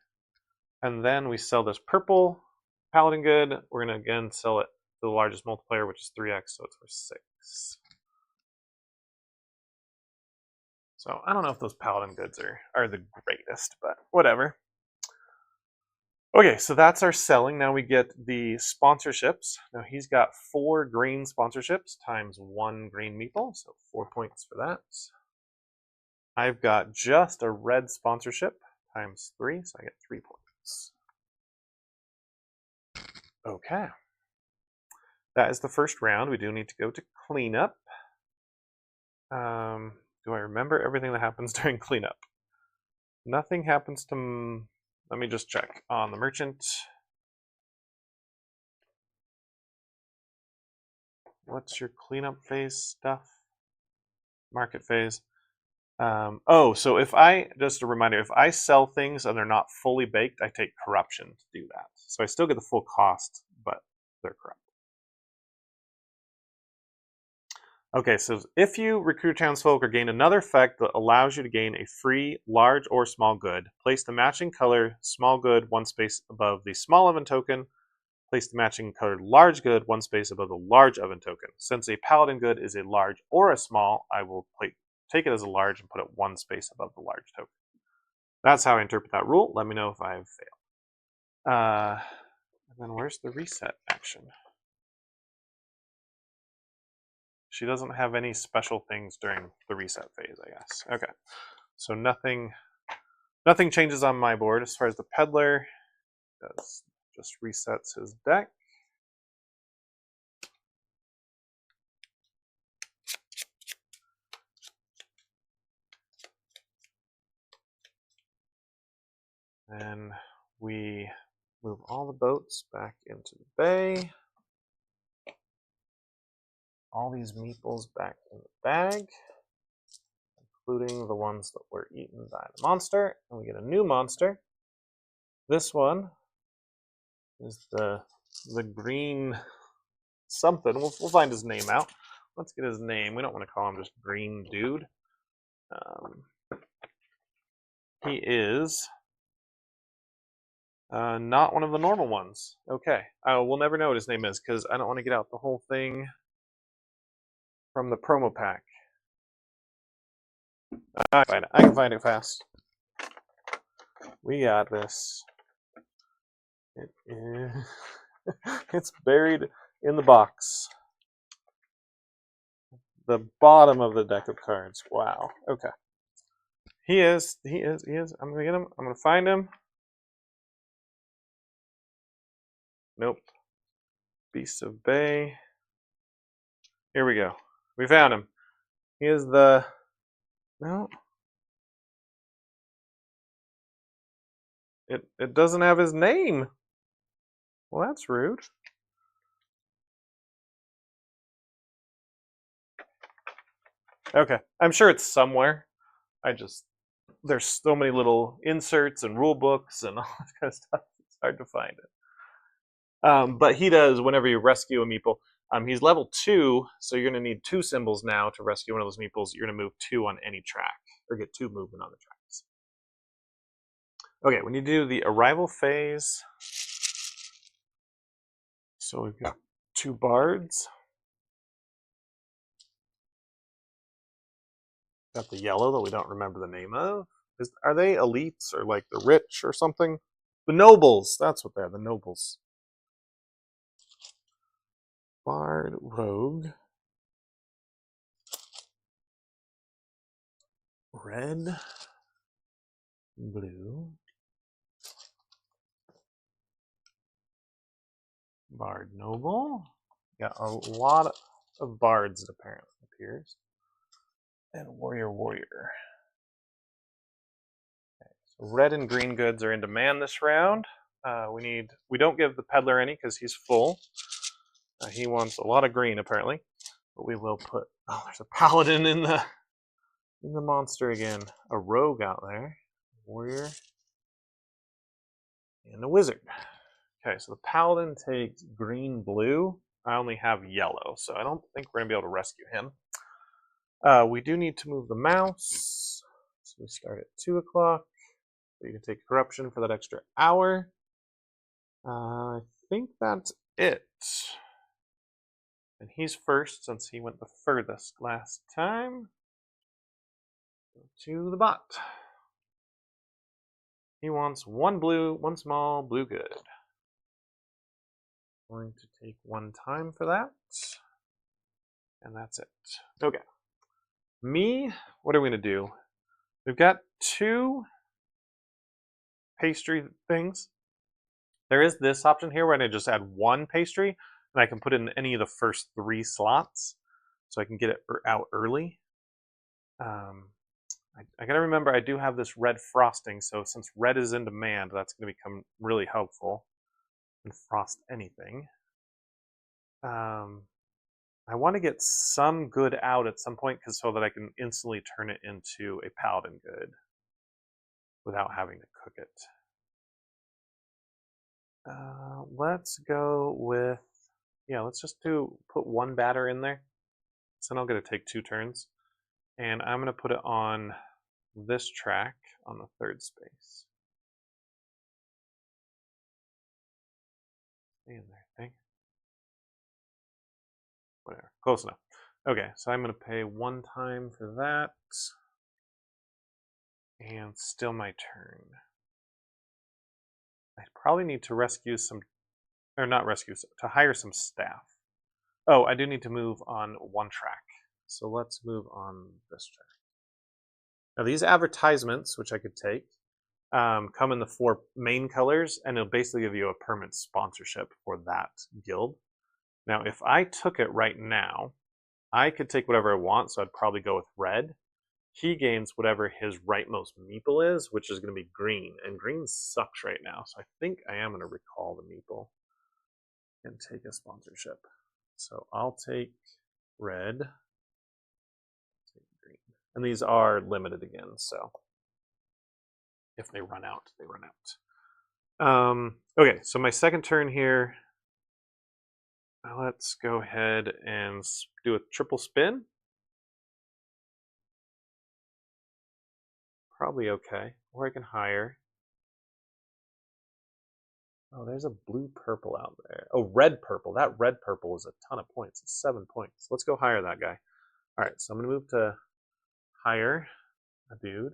And then we sell this purple Paladin good. We're going to again sell it to the largest multiplier, which is 3x, so it's for 6. So I don't know if those Paladin goods are the greatest, but whatever. Okay, so that's our selling. Now we get the sponsorships. Now he's got 4 green sponsorships times 1 green meeple, so 4 points for that. I've got just a red sponsorship times 3, so I get 3 points. Okay. That is the first round. We do need to go to cleanup. Do I remember everything that happens during cleanup? Nothing happens to... Let me just check on the merchant. What's your cleanup phase stuff? Market phase. So if just a reminder, if I sell things and they're not fully baked, I take corruption to do that. So I still get the full cost, but they're corrupt. Okay, so if you recruit townsfolk or gain another effect that allows you to gain a free large or small good, place the matching color small good 1 space above the small oven token. Place the matching colored large good 1 space above the large oven token. Since a paladin good is a large or a small, I will take it as a large and put it 1 space above the large token. That's how I interpret that rule. Let me know if I have failed. And then where's the reset action? She doesn't have any special things during the reset phase, I guess. Okay, so nothing changes on my board. As far as the peddler, just resets his deck. And we move all the boats back into the bay. All these meeples back in the bag, including the ones that were eaten by the monster. And we get a new monster. This one is the green something. We'll find his name out. Let's get his name. We don't want to call him just green dude. He is not one of the normal ones. Okay. We'll never know what his name is because I don't want to get out the whole thing from the promo pack. I can find it fast. We got this. It is. It's buried in the box. The bottom of the deck of cards. Wow. Okay. He is. I'm gonna get him. I'm gonna find him. Nope. Beasts of Bay. Here we go. We found him. He is the... No. It doesn't have his name. Well, that's rude. Okay. I'm sure it's somewhere. There's so many little inserts and rule books and all that kind of stuff. It's hard to find it. But he does, whenever you rescue a meeple, he's level 2, so you're going to need 2 symbols now to rescue one of those meeples. You're going to move 2 on any track, or get 2 movement on the tracks. Okay, we need to do the arrival phase. So we've got 2 bards. Got the yellow that we don't remember the name of. Are they elites or like the rich or something? The nobles, that's what they are, the nobles. Bard, rogue. Red, blue. Bard noble. Got a lot of bards, it apparently appears. And warrior. Okay, so red and green goods are in demand this round. We don't give the peddler any because he's full. He wants a lot of green apparently. But we will put, there's a paladin in the monster again. A rogue out there. Warrior. And a wizard. Okay, so the paladin takes green, blue. I only have yellow, so I don't think we're going to be able to rescue him. We do need to move the mouse. So we start at 2 o'clock. So you can take corruption for that extra hour. I think that's it. And he's first since he went the furthest last time. Go to the bot. He wants one blue, one small, blue good. Going to take one time for that. And that's it. Okay. Me, what are we going to do? We've got 2 pastry things. There is this option here where I just add 1 pastry, and I can put it in any of the first 3 slots, so I can get it out early. I gotta remember I do have this red frosting, so since red is in demand, that's gonna become really helpful. And frost anything. I want to get some good out at some point, so that I can instantly turn it into a paladin good without having to cook it. Let's go with, yeah, let's just put 1 batter in there. So then I'll get to take 2 turns. And I'm going to put it on this track on the 3rd space. Stay in there, thing. Whatever, close enough. Okay, so I'm going to pay 1 time for that. And still my turn. I probably need to rescue some, or not rescue, to hire some staff. Oh, I do need to move on 1 track. So let's move on this track. Now these advertisements, which I could take, come in the 4 main colors, and it'll basically give you a permanent sponsorship for that guild. Now if I took it right now, I could take whatever I want, so I'd probably go with red. He gains whatever his rightmost meeple is, which is going to be green, and green sucks right now, so I think I am going to recall the meeple and take a sponsorship. So I'll take red, take green. And these are limited again, so if they run out, they run out. Okay, so my second turn here, let's go ahead and do a triple spin. Probably okay, or I can hire. Oh, there's a blue-purple out there. Oh, red-purple. That red-purple is a ton of points. It's 7 points. Let's go hire that guy. All right, so I'm going to move to hire a dude,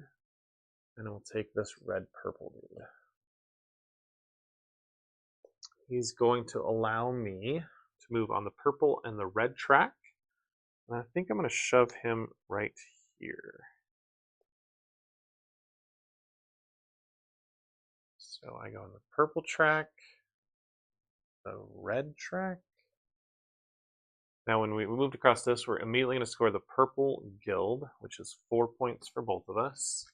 and we'll take this red-purple dude. He's going to allow me to move on the purple and the red track, and I think I'm going to shove him right here. So I go on the purple track, the red track. Now when we moved across this, we're immediately going to score the purple guild, which is 4 points for both of us.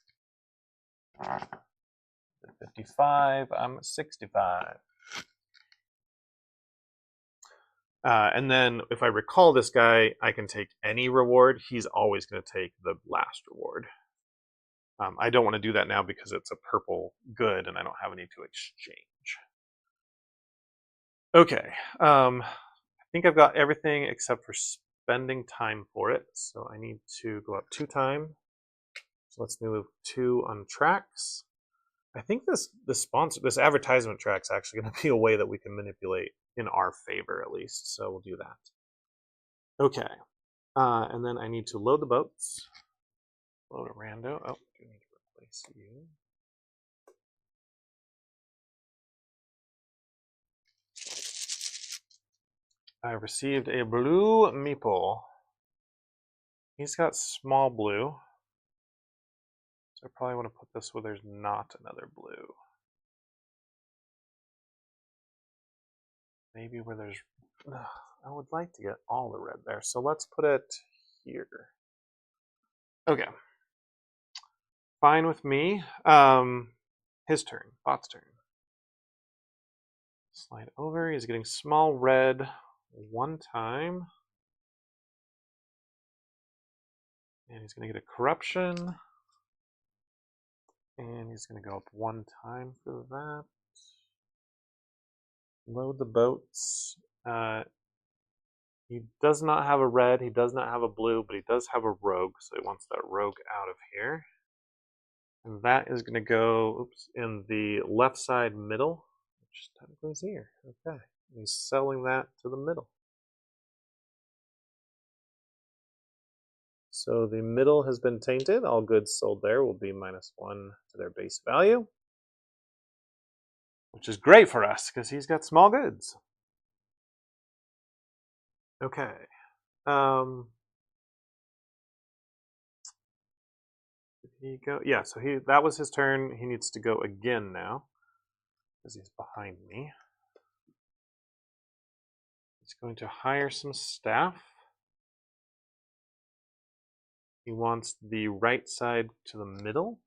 55, I'm 65. And then if I recall this guy, I can take any reward. He's always going to take the last reward. I don't want to do that now because it's a purple good and I don't have any to exchange. Okay, I think I've got everything except for spending time for it. So I need to go up 2 times. So let's move 2 on tracks. I think this advertisement track is actually going to be a way that we can manipulate in our favor at least. So we'll do that. Okay, and then I need to load the boats. Load a rando. Oh, I need to replace you. I received a blue meeple. He's got small blue. So I probably want to put this where there's not another blue. Maybe where there's... I would like to get all the red there. So let's put it here. Okay. Fine with me. His turn. Bot's turn. Slide over. He's getting small red 1 time. And he's going to get a corruption. And he's going to go up 1 time for that. Load the boats. He does not have a red. He does not have a blue, but he does have a rogue. So he wants that rogue out of here. And that is going to go in the left side middle, which technically is here. Okay. He's selling that to the middle. So the middle has been tainted. All goods sold there will be -1 to their base value, which is great for us because he's got small goods. Okay. Did he go? Yeah, so that was his turn. He needs to go again now because he's behind me. He's going to hire some staff. He wants the right side to the middle.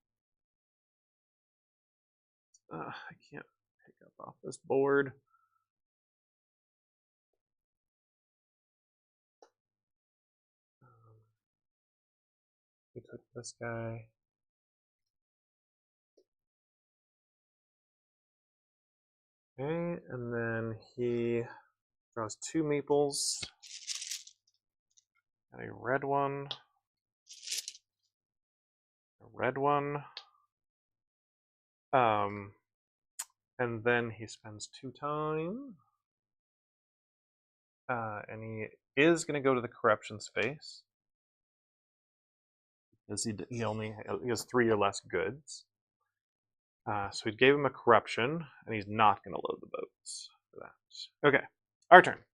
I can't pick up off this board. He took this guy. Okay, and then he draws 2 meeples. And a red one. A red one. And then he spends 2 time. And he is going to go to the corruption space. Because he has 3 or less goods. So we gave him a corruption, and he's not going to load the boats for that. Okay, our turn.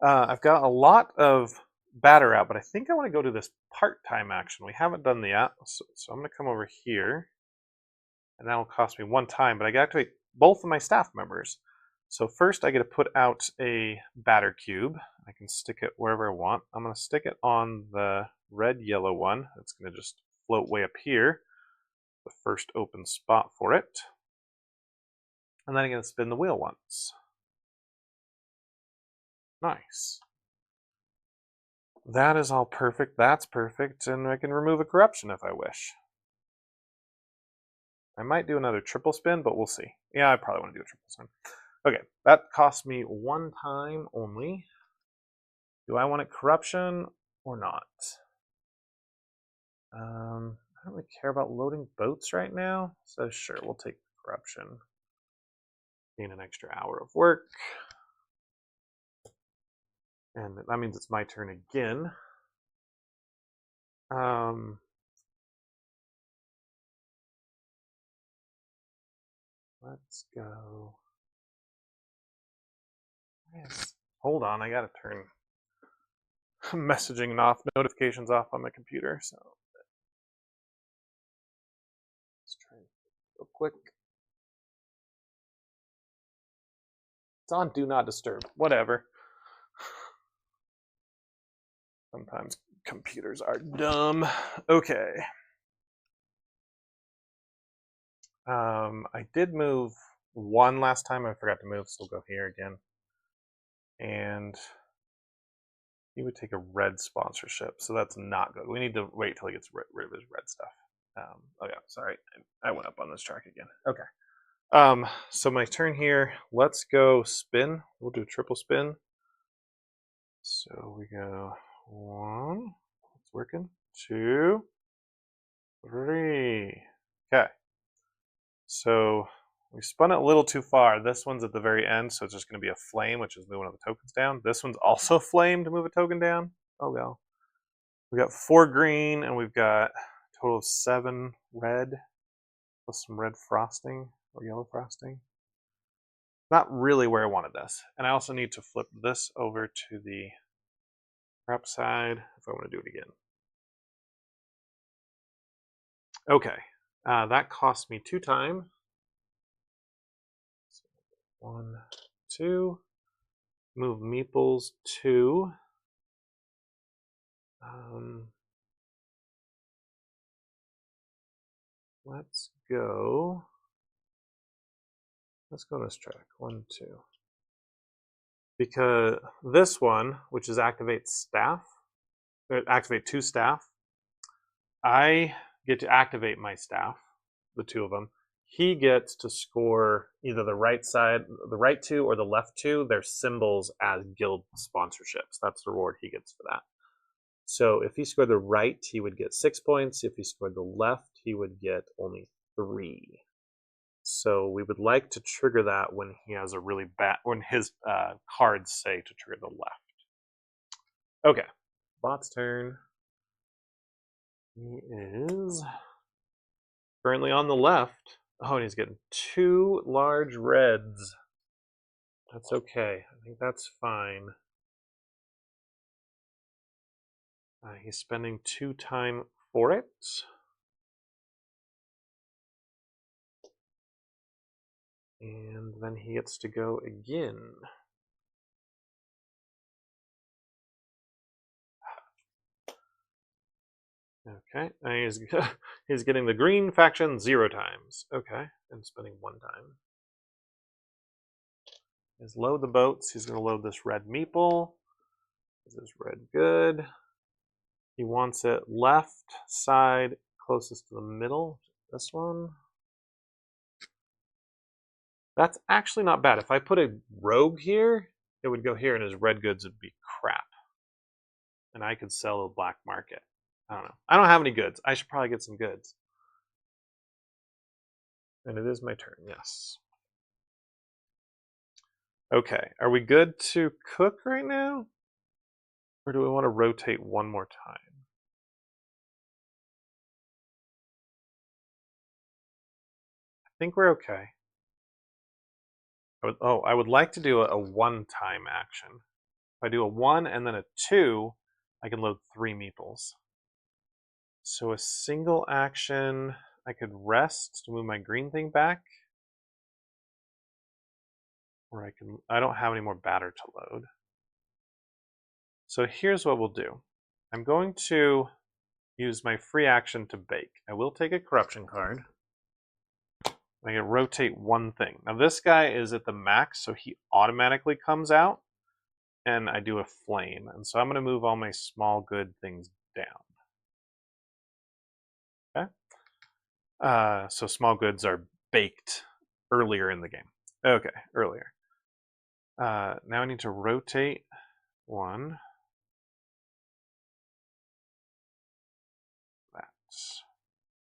I've got a lot of batter out, but I think I want to go to this part-time action. We haven't done the app, so I'm going to come over here, and that'll cost me 1 time, but I got to activate both of my staff members. So first I get to put out a batter cube. I can stick it wherever I want. I'm going to stick it on the red-yellow one. It's going to just float way up here, the first open spot for it. And then I'm going to spin the wheel once. Nice. That is all perfect. That's perfect. And I can remove a corruption if I wish. I might do another triple spin, but we'll see. Yeah, I probably want to do a triple spin. Okay, that cost me 1 time only. Do I want a corruption or not? I don't really care about loading boats right now, so sure, we'll take the corruption. Gain an extra hour of work. And that means it's my turn again. Let's go. Yes. Hold on, I gotta turn messaging off, notifications off on my computer. So let's try real quick. It's on Do Not Disturb. Whatever. Sometimes computers are dumb. Okay. I did move 1 last time. I forgot to move, so we'll go here again. And he would take a red sponsorship, so that's not good. We need to wait till he gets rid of his red stuff. Oh yeah, sorry, I went up on this track again. Okay. So my turn here. Let's go spin. We'll do a triple spin. So we go 1. It's working. 2, 3. Okay. So we spun it a little too far. This one's at the very end, so it's just going to be a flame, which is moving all the tokens down. This one's also flame to move a token down. Oh well. We got 4 green, and we've got a total of 7 red, plus some red frosting or yellow frosting. Not really where I wanted this. And I also need to flip this over to the prep side if I want to do it again. Okay, that cost me 2 time. 1, 2. Move meeples 2. Let's go on this track. 1, 2. Because this one, which is activate staff, or activate 2 staff, I get to activate my staff, the 2 of them. He gets to score either the right side, the right 2 or the left 2, their symbols as guild sponsorships. That's the reward he gets for that. So if he scored the right, he would get 6 points. If he scored the left, he would get only 3. So we would like to trigger that when he has a really bad, when his cards say to trigger the left. Okay, bot's turn. He is currently on the left. Oh, and he's getting 2 large reds. That's okay. I think that's fine. He's spending 2 time for it. And then he gets to go again. Okay, and he's getting the green faction 0 times. Okay, and spending 1 time. He's load the boats. He's going to load this red meeple. This is red good. He wants it left side closest to the middle. This one. That's actually not bad. If I put a rogue here, it would go here and his red goods would be crap. And I could sell a black market. I don't know. I don't have any goods. I should probably get some goods. And it is my turn, yes. Okay, are we good to cook right now? Or do we want to rotate one more time? I think we're okay. I would like to do a 1-time action. If I do a 1 and then a 2, I can load 3 meeples. So a single action, I could rest to move my green thing back. Or I don't have any more batter to load. So here's what we'll do. I'm going to use my free action to bake. I will take a corruption card. I can rotate 1 thing. Now this guy is at the max, so he automatically comes out, and I do a flame. And so I'm going to move all my small good things down. Okay. So small goods are baked earlier in the game. Okay, earlier. Now I need to rotate 1.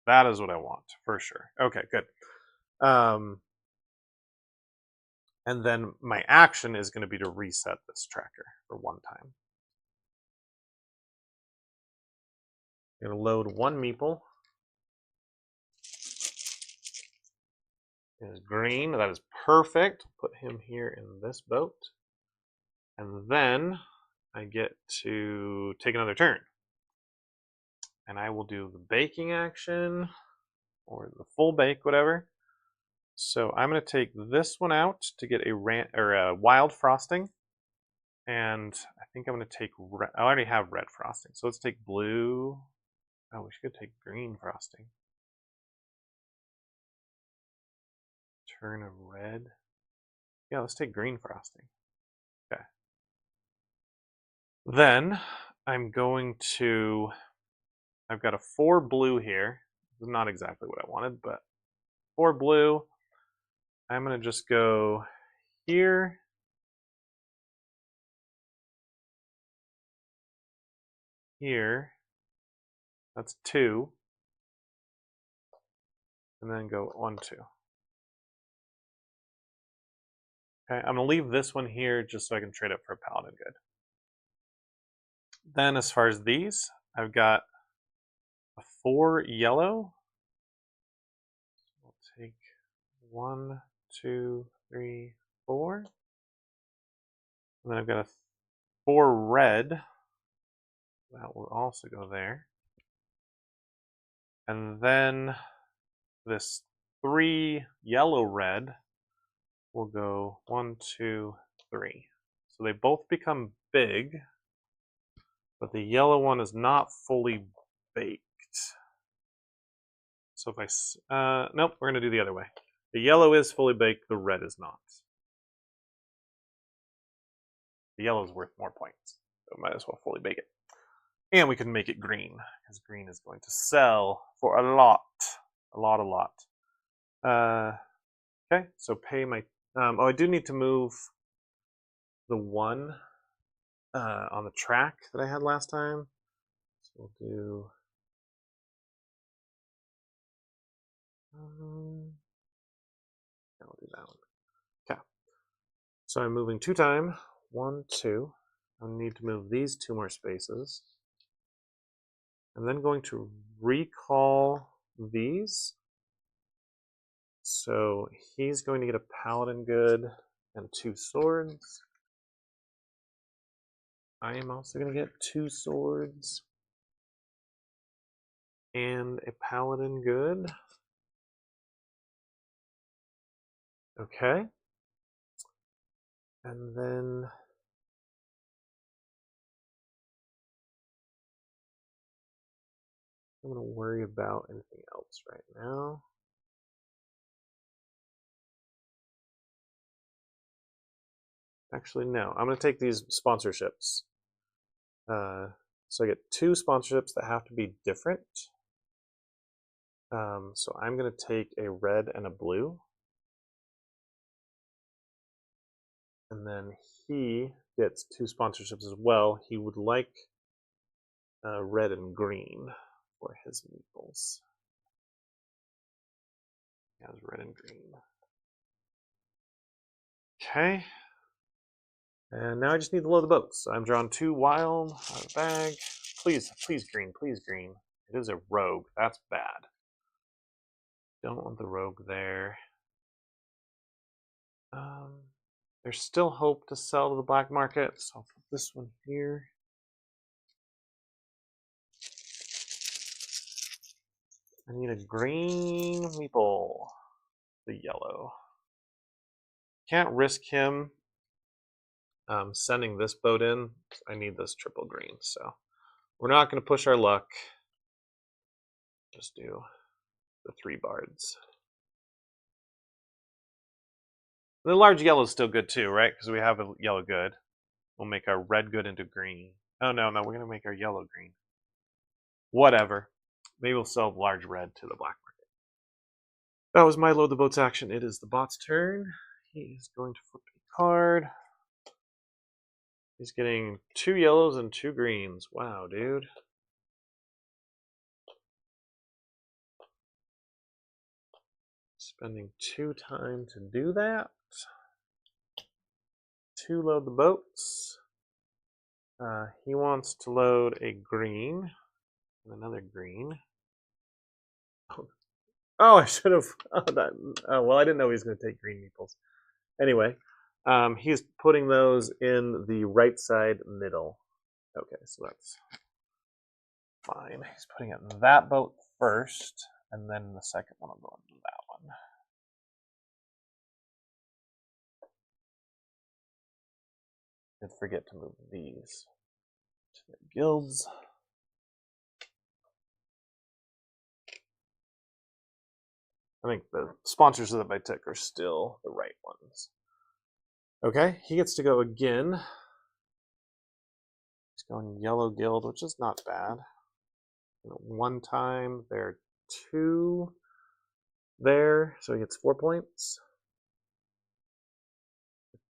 That is what I want, for sure. Okay, good. And then my action is going to be to reset this tracker for 1 time. I'm going to load 1 meeple. It is green. That is perfect. Put him here in this boat. And then I get to take another turn. And I will do the baking action, or the full bake, whatever. So I'm going to take this one out to get a wild frosting. And I think I'm going to take red. I already have red frosting. So let's take blue. Oh, we should take green frosting. Turn of red. Yeah, let's take green frosting. Okay. Then I'm going to, I've got a 4 blue here. This is not exactly what I wanted, but 4 blue. I'm going to just go here. Here. That's 2. And then go 1, 2. Okay, I'm going to leave this one here just so I can trade it for a paladin good. Then as far as these, I've got a 4 yellow. So we'll take 1, 2, 3, 4. And then I've got a 4 red. That will also go there. And then this 3 yellow red will go 1, 2, 3. So they both become big, but the yellow one is not fully baked. So if nope, we're going to do the other way. The yellow is fully baked, the red is not. The yellow is worth more points, so might as well fully bake it. And we can make it green, because green is going to sell for a lot. A lot. Okay, so pay my... I do need to move the 1 on the track that I had last time. So we'll do... down. Okay. So I'm moving 2 times. 1, 2. I need to move these 2 more spaces. I'm then going to recall these. So he's going to get a Paladin good and 2 swords. I am also going to get 2 swords and a Paladin good. Okay. And then I'm going to worry about anything else right now. Actually, no. I'm going to take these sponsorships. So I get 2 sponsorships that have to be different. So I'm going to take a red and a blue. And then he gets 2 sponsorships as well. He would like red and green for his meeples. He has red and green. Okay. And now I just need to load the boats. So I'm drawing 2 wild out of the bag. Please, please green, please green. It is a rogue. That's bad. Don't want the rogue there. There's still hope to sell to the black market, so I'll put this one here. I need a green meeple. The yellow. Can't risk him sending this boat in. I need this triple green, so we're not going to push our luck. Just do the 3 bards. The large yellow is still good too, right? Because we have a yellow good. We'll make our red good into green. Oh, no, we're going to make our yellow green. Whatever. Maybe we'll sell large red to the black market. That was my load the boats action. It is the bot's turn. He is going to flip a card. He's getting 2 yellows and 2 greens. Wow, dude. Spending 2 time to do that. 2 load the boats. He wants to load a green and another green. Oh, I should have. Well, I didn't know he was going to take green meeples. Anyway, he's putting those in the right side middle. Okay, so that's fine. He's putting it in that boat first, and then the second one will go into that one. Did forget to move these to the guilds. I think the sponsors that I took are still the right ones. Okay, he gets to go again. He's going yellow guild, which is not bad. 1 time, there are 2 there, so he gets 4 points.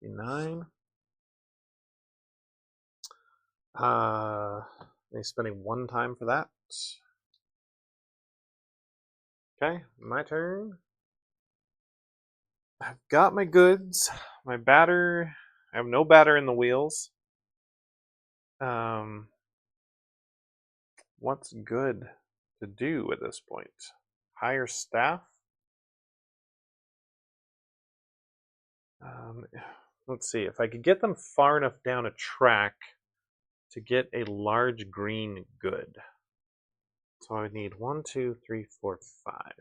59. He's spending 1 time for that. Okay, my turn. I've got my goods, my batter. I have no batter in the wheels. What's good to do at this point? Hire staff? Let's see, if I could get them far enough down a track to get a large green good. So I would need 1, 2, 3, 4, 5.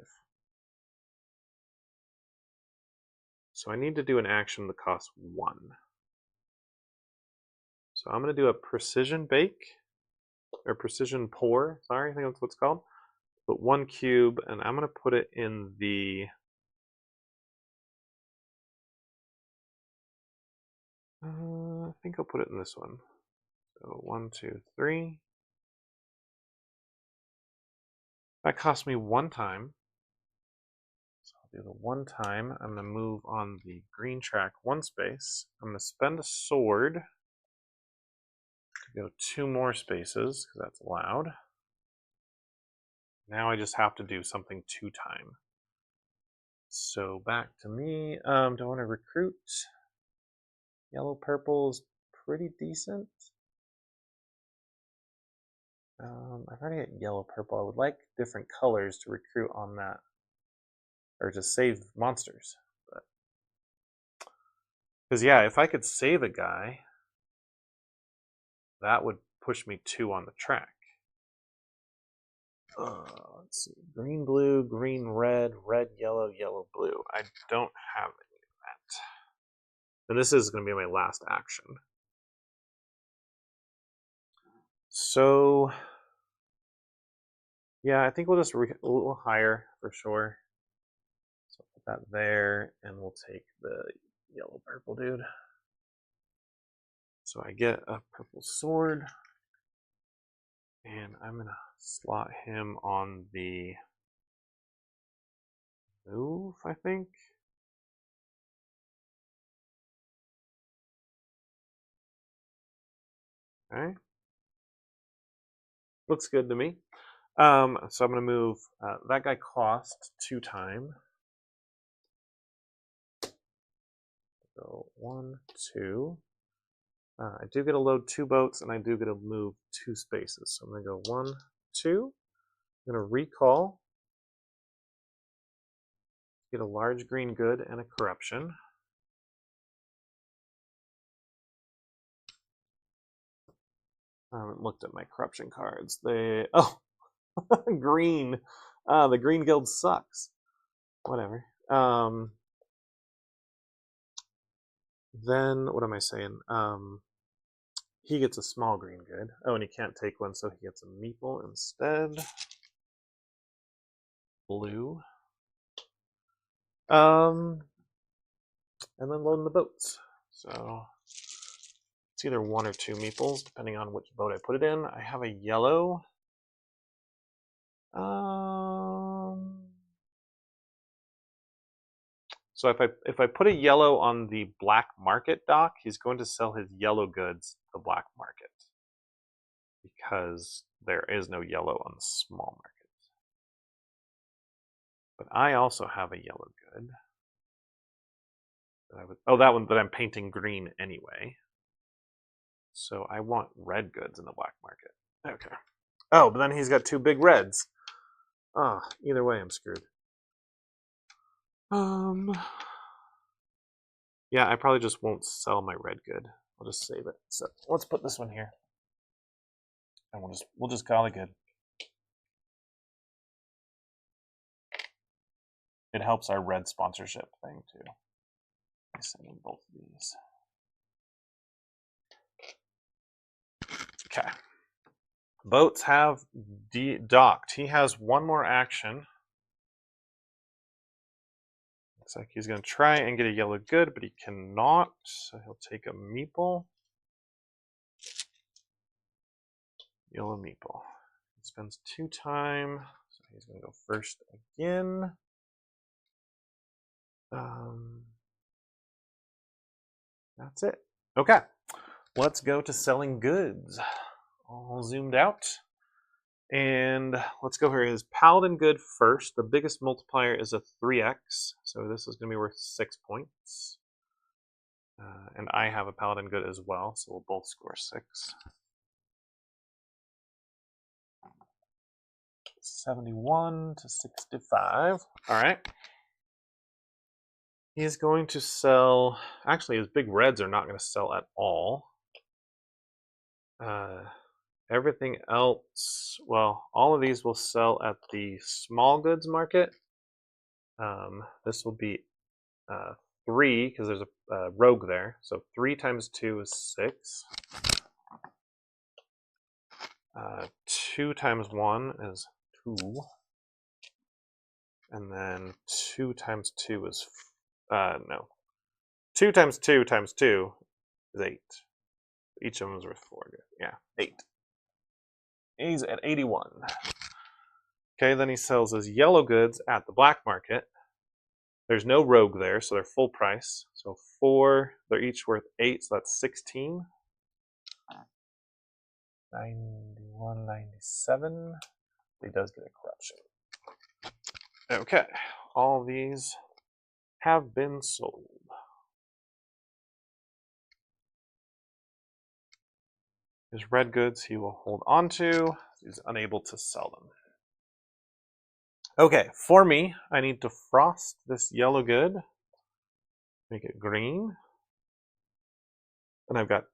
So I need to do an action that costs 1. So I'm going to do a precision bake, or precision pour, sorry, I think that's what it's called. Put 1 cube, and I'm going to put it in the... I think I'll put it in this one. So 1, 2, 3. That cost me 1 time. So I'll do the 1 time. I'm going to move on the green track 1 space. I'm going to spend a sword to go 2 more spaces, because that's allowed. Now I just have to do something 2 time. So back to me. Do I want to recruit? Yellow purple is pretty decent. I've already got yellow purple. I would like different colors to recruit on that, or to save monsters. Because yeah, if I could save a guy, that would push me 2 on the track. Let's see. Green, blue, green, red, red, yellow, yellow, blue. I don't have any of that. And this is going to be my last action. So, yeah, I think we'll just a little higher for sure. So put that there, and we'll take the yellow purple dude. So I get a purple sword, and I'm going to slot him on the move, I think. Okay. Looks good to me. So I'm going to move that guy cost 2 time. So 1, 2. I do get to load 2 boats, and I do get to move 2 spaces. So I'm going to go 1, 2. I'm going to recall. Get a large green good and a corruption. I haven't looked at my corruption cards. Green. The green guild sucks. Whatever. Then what am I saying? He gets a small green good. Oh, and he can't take one, so he gets a meeple instead. Blue. And then loading the boats. So it's either 1 or 2 meeples, depending on which boat I put it in. I have a yellow. So if I put a yellow on the black market dock, he's going to sell his yellow goods at the black market, because there is no yellow on the small market. But I also have a yellow good. That one that I'm painting green anyway. So I want red goods in the black market. Okay. Oh, but then he's got 2 big reds. Either way, I'm screwed. Yeah, I probably just won't sell my red good. I'll just save it. So let's put this one here, and we'll just call it good. It helps our red sponsorship thing too. I send in both of these. Okay. Boats have docked. He has 1 more action. Looks like he's going to try and get a yellow good, but he cannot. So he'll take a meeple. Yellow meeple. He spends 2 time. So he's going to go first again. That's it. Okay. Let's go to selling goods. All zoomed out. And let's go here. His Paladin good first. The biggest multiplier is a 3x. So this is going to be worth 6 points. And I have a Paladin good as well, so we'll both score 6. 71 to 65. All right. He's going to sell. Actually, his big reds are not going to sell at all. Everything else, well, all of these will sell at the small goods market. This will be 3, because there's a rogue there. So 3 times 2 is 6. 2 times 1 is 2. And then 2 times 2 is, no. 2 times 2 times 2 is 8. Each of them is worth 4. Yeah, 8. He's at 81. Okay, then he sells his yellow goods at the black market. There's no rogue there, so they're full price. So 4, they're each worth 8, so that's 16. 91, 97. He does get a corruption. Okay, all these have been sold. His red goods he will hold on to. He's unable to sell them. Okay, for me, I need to frost this yellow good. Make it green. And I've got,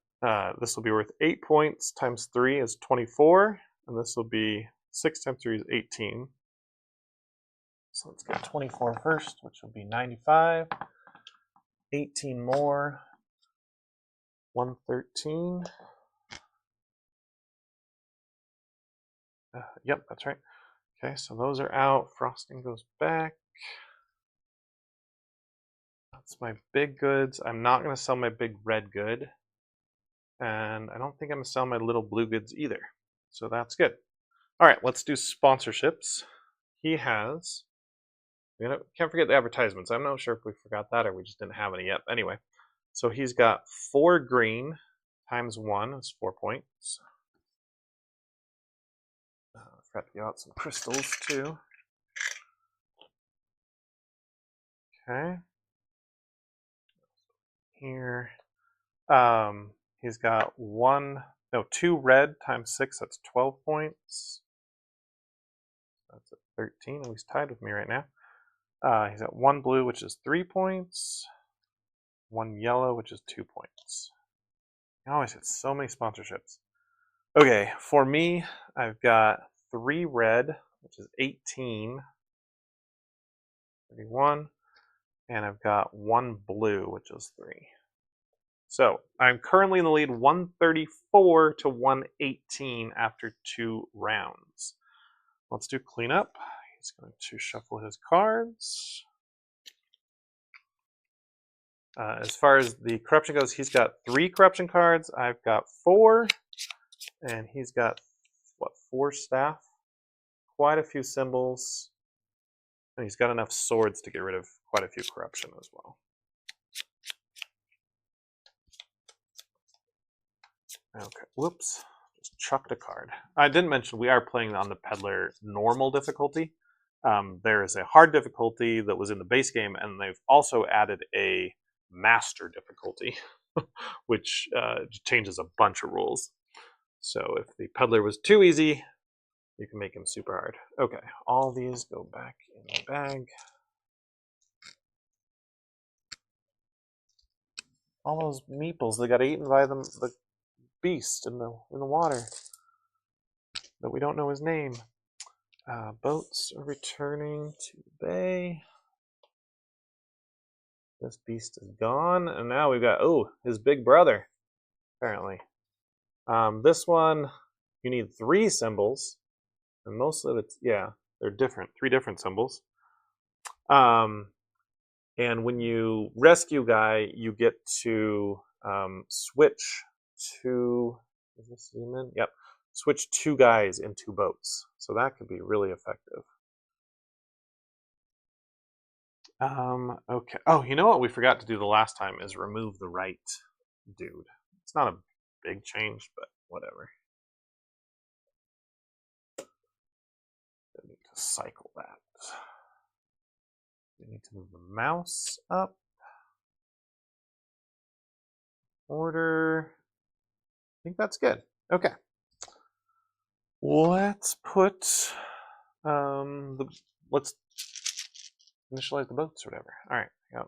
this will be worth 8 points times 3 is 24. And this will be 6 times 3 is 18. So let's get 24 first, which will be 95. 18 more. 113. Yep, that's right. Okay, so those are out. Frosting goes back. That's my big goods. I'm not going to sell my big red good. And I don't think I'm going to sell my little blue goods either. So that's good. All right, let's do sponsorships. He has, can't forget the advertisements. I'm not sure if we forgot that or we just didn't have any yet. Anyway, so he's got 4 green times 1 is 4 points. I forgot to give out some crystals too. Okay. Here. He's got 2 red times 6, that's 12 points. That's at 13, and he's tied with me right now. He's got 1 blue, which is 3 points. 1 yellow, which is 2 points. I always get so many sponsorships. Okay, for me, I've got 3 red, which is 18. 31. And I've got 1 blue, which is 3. So I'm currently in the lead 134 to 118 after 2 rounds. Let's do cleanup. He's going to shuffle his cards. As far as the corruption goes, he's got 3 corruption cards. I've got 4. And he's got, 4 staff? Quite a few symbols. And he's got enough swords to get rid of quite a few corruption as well. Okay, whoops. Just chucked a card. I didn't mention we are playing on the Peddler normal difficulty. There is a hard difficulty that was in the base game, and they've also added a master difficulty, which changes a bunch of rules. So if the Peddler was too easy, you can make him super hard. Okay, all these go back in the bag. All those meeples, they got eaten by the beast in the water that we don't know his name. Boats are returning to the bay. This beast is gone, and now we've got his big brother. Apparently, this one you need 3 symbols, and most of it's they're different, 3 different symbols. And when you rescue guy, you get to switch to, is this human? Yep. Switch 2 guys in 2 boats. So that could be really effective. Okay. Oh, you know what we forgot to do the last time is remove the right dude. It's not a big change, but whatever. I need to cycle that. We need to move the mouse up. Order. I think that's good. Okay. Let's put let's initialize the boats or whatever. All right. Yep.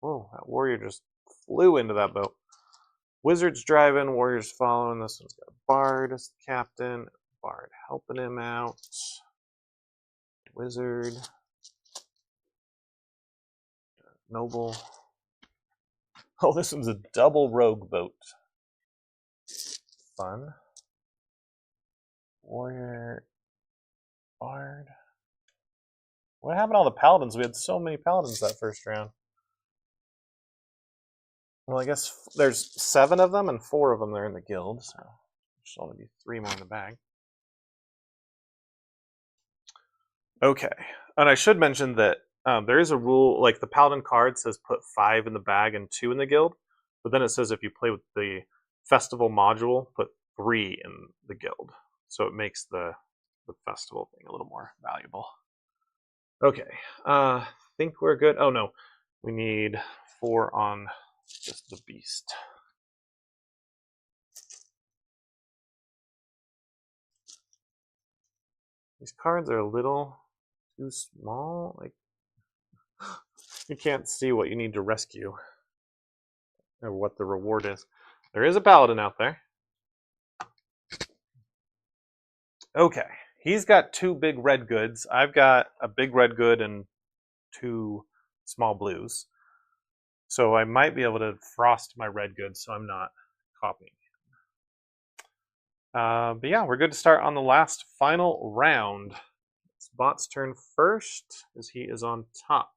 Whoa, that warrior just flew into that boat. Wizard's driving, warrior's following. This one's got Bard as the captain. Bard helping him out. Wizard. Noble. Oh, this one's a double rogue boat. Fun. Warrior. Bard. What happened to all the paladins? We had so many paladins that first round. Well, I guess there's 7 of them, and 4 of them are in the guild, so there should only be 3 more in the bag. Okay, and I should mention that there is a rule, like the paladin card says put 5 in the bag and 2 in the guild, but then it says if you play with the festival module, put 3 in the guild. So it makes the festival thing a little more valuable. Okay, I think we're good. Oh no, We need 4 on just the beast. These cards are a little too small. Like, you can't see what you need to rescue or what the reward is. There is a paladin out there. Okay, he's got 2 big red goods. I've got a big red good and 2 small blues. So I might be able to frost my red goods so I'm not copying. But yeah, we're good to start on the last final round. It's Bot's turn first, as he is on top.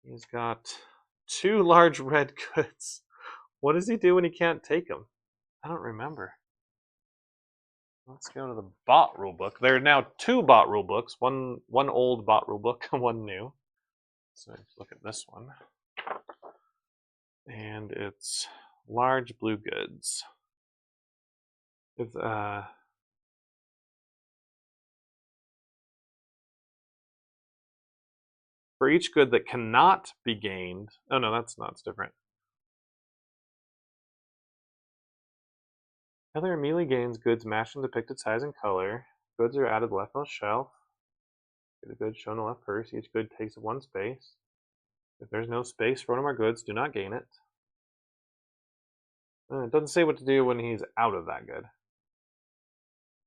He's got 2 large red goods. What does he do when he can't take them? I don't remember. Let's go to the bot rulebook. There are now 2 bot rulebooks, one old bot rulebook and one new. So let's look at this one. And it's large blue goods. If, for each good that cannot be gained. Oh no, that's different. Other melee gains goods matched in depicted size and color. Goods are added left on the shelf. Get a good shown on the left first. Each good takes up 1 space. If there's no space for one of our goods, do not gain it. It doesn't say what to do when he's out of that good.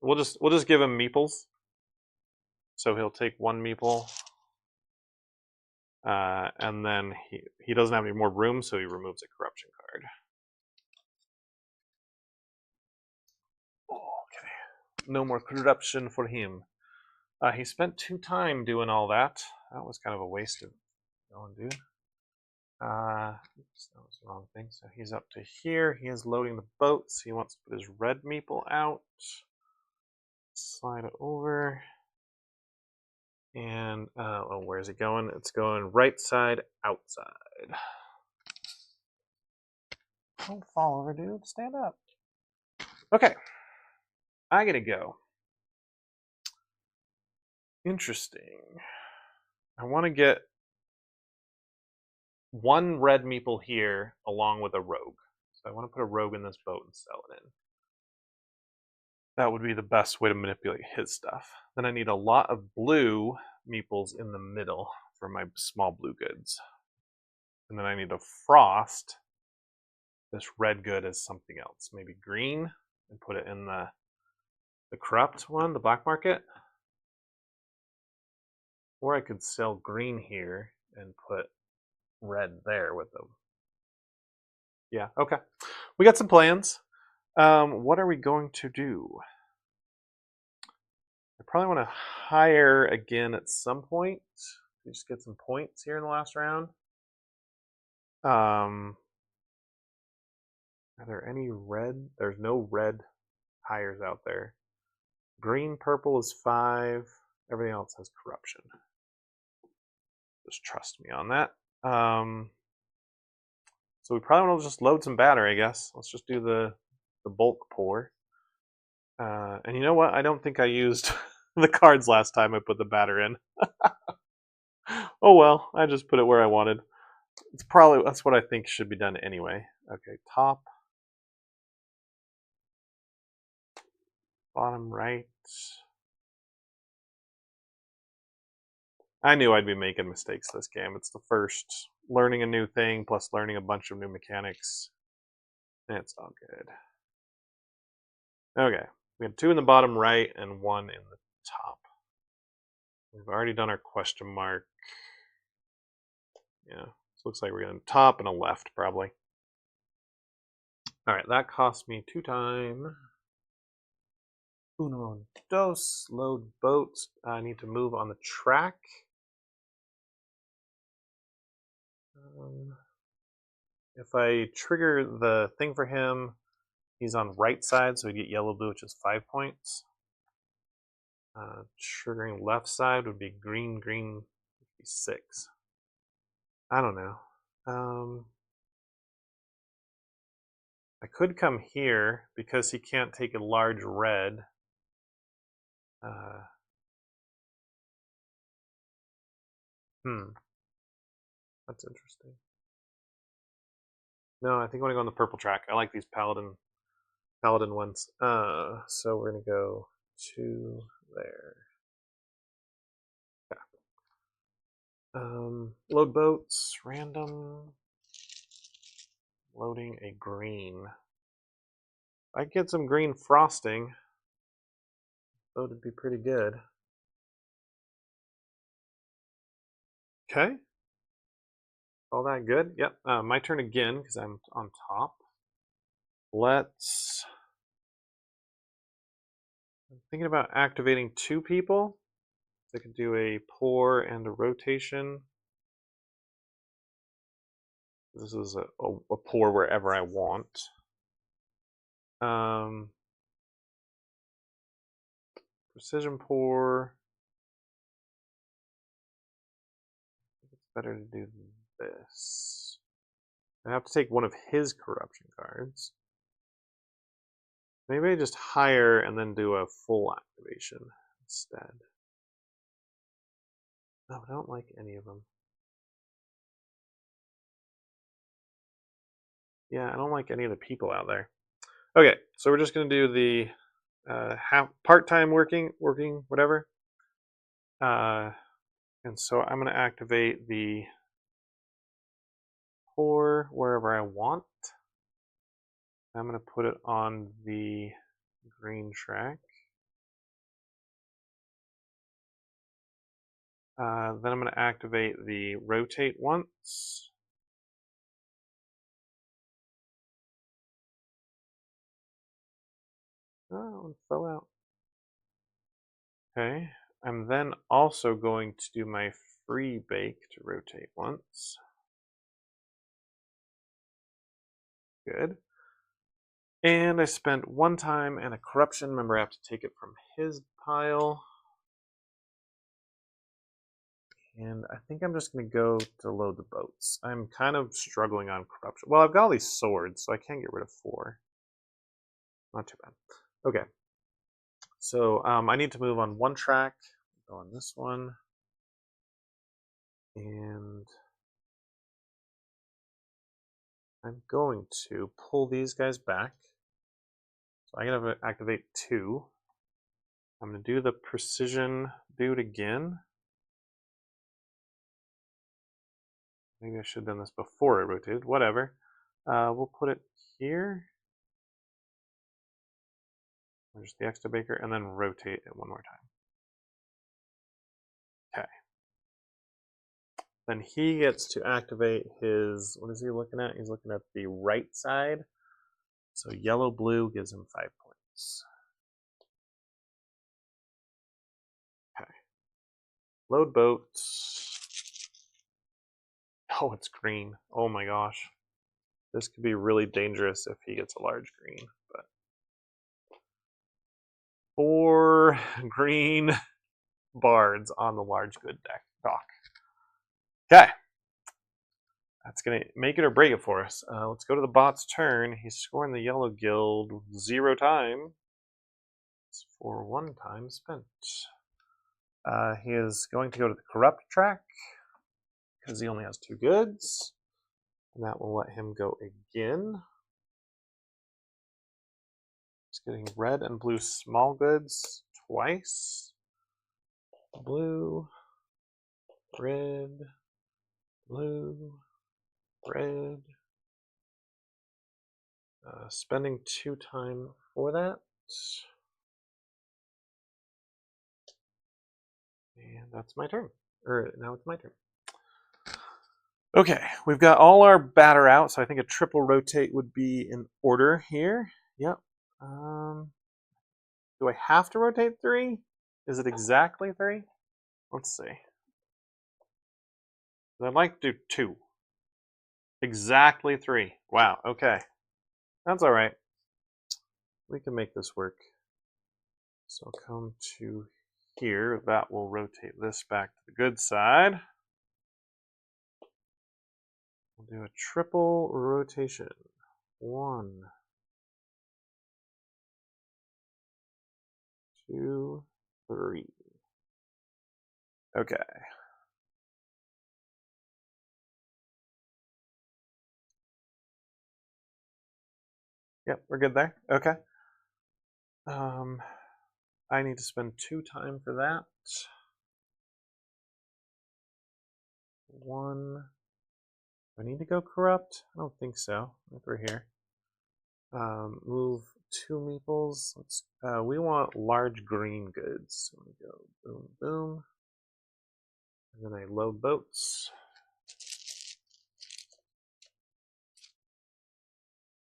We'll just give him meeples. So he'll take 1 meeple. And then he doesn't have any more room, so he removes a corruption card. Okay. No more corruption for him. He spent 2 time doing all that. That was kind of a waste of going, dude. Oops, that was the wrong thing. So he's up to here. He is loading the boats. He wants to put his red meeple out. Slide it over. And, oh, where's it going? It's going right side, outside. Don't fall over, dude. Stand up. Okay. I gotta go. Interesting. I want to get 1 red meeple here along with a rogue. So I want to put a rogue in this boat and sell it in. That would be the best way to manipulate his stuff. Then I need a lot of blue meeples in the middle for my small blue goods. And then I need to frost this red good as something else. Maybe green and put it in the corrupt one, the black market. Or I could sell green here and put red there with them. Yeah, okay. We got some plans. What are we going to do? I probably want to hire again at some point. We just get some points here in the last round. Are there any red? There's no red hires out there. Green, purple is 5. Everything else has corruption. Just trust me on that. So we probably want to just load some batter, I guess. Let's just do the bulk pour. And you know what? I don't think I used the cards last time I put the batter in. Oh well, I just put it where I wanted. That's what I think should be done anyway. Okay, top. Bottom right. I knew I'd be making mistakes this game. It's the first learning a new thing plus learning a bunch of new mechanics. It's all good. Okay, we have 2 in the bottom right and 1 in the top. We've already done our question mark. Yeah, so looks like we're going to top and a left probably. All right, that cost me 2 time. Uno, dos, load boats. I need to move on the track. If I trigger the thing for him, he's on right side, so he'd get yellow blue, which is 5 points. Triggering left side would be green, green would be 6. I don't know. I could come here because he can't take a large red. That's interesting. No, I think I want to go on the purple track. I like these paladin ones. So we're gonna go to there. Load boats, random. Loading a green. I get some green frosting. Boat would be pretty good. Okay. All that good? Yep. My turn again because I'm on top. Let's. I'm thinking about activating 2 people. I could do a pour and a rotation. This is a pour wherever I want. Precision pour. I think it's better to do this. I have to take one of his corruption cards. Maybe I just hire and then do a full activation instead. No, I don't like any of them. Yeah, I don't like any of the people out there. Okay, so we're just going to do the part-time working, whatever. And so I'm going to activate the pour wherever I want. I'm going to put it on the green track. Then I'm going to activate the rotate once. Oh, it fell out. Okay, I'm then also going to do my free bake to rotate once. Good. And I spent 1 time and a corruption. Remember, I have to take it from his pile. And I think I'm just going to go to load the boats. I'm kind of struggling on corruption. Well, I've got all these swords, so I can't get rid of 4. Not too bad. Okay. So I need to move on 1 track. Go on this one. And I'm going to pull these guys back. So I'm going to activate 2. I'm going to do the precision dude again. Maybe I should have done this before I rotated. Whatever. We'll put it here. There's the extra baker, and then rotate it 1 more time. Okay. Then he gets to activate his. What is he looking at? He's looking at the right side. So yellow blue gives him 5 points. Okay. Load boats. Oh, it's green. Oh my gosh. This could be really dangerous if he gets a large green. But 4 green bards on the large good dock. Okay. That's going to make it or break it for us. Let's go to the bot's turn. He's scoring the yellow guild 0 times. It's for 1 time spent. He is going to go to the corrupt track because he only has 2 goods. And that will let him go again. He's getting red and blue small goods twice. Blue, red, blue, red. Spending 2 time for that. And that's my turn. Or now it's my turn. Okay, we've got all our batter out, so I think a triple rotate would be in order here. Yep. Do I have to rotate 3? Is it exactly 3? Let's see. I'd like to do 2. Exactly 3. Wow, okay. That's alright. We can make this work. So come to here. That will rotate this back to the good side. We'll do a triple rotation. 1, 2, 3. Okay. Yep, we're good there. Okay. I need to spend 2 time for that. 1. Do I need to go corrupt? I don't think so. If we're here. Move 2 meeples. We want large green goods. So we go boom, boom. And then I load boats.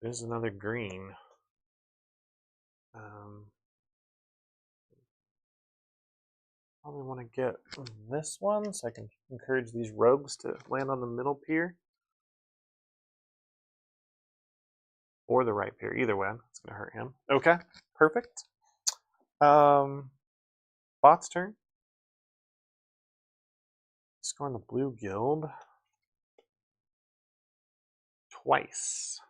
There's another green. Probably want to get this one so I can encourage these rogues to land on the middle pier. Or the right pier. Either way, it's going to hurt him. Okay, perfect. Bot's turn. Scoring the blue guild. Twice.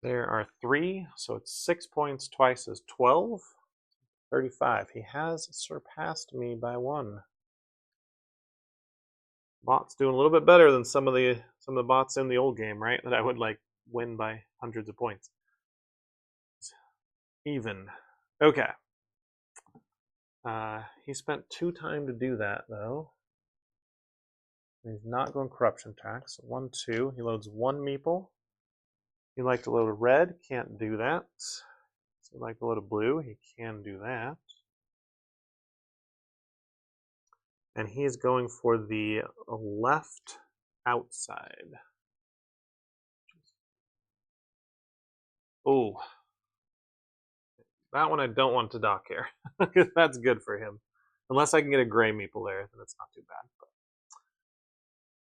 There are 3, so it's 6 points twice is 12. 35. He has surpassed me by 1. Bot's doing a little bit better than some of the bots in the old game, right? That I would like win by hundreds of points. Even. Okay. He spent 2 time to do that though. He's not going corruption tax. 1, 2. He loads 1 meeple. He'd like to load a red. Can't do that. So he'd like to load a blue. He can do that. And he is going for the left outside. Oh, that one I don't want to dock here because that's good for him. Unless I can get a gray meeple there, then it's not too bad.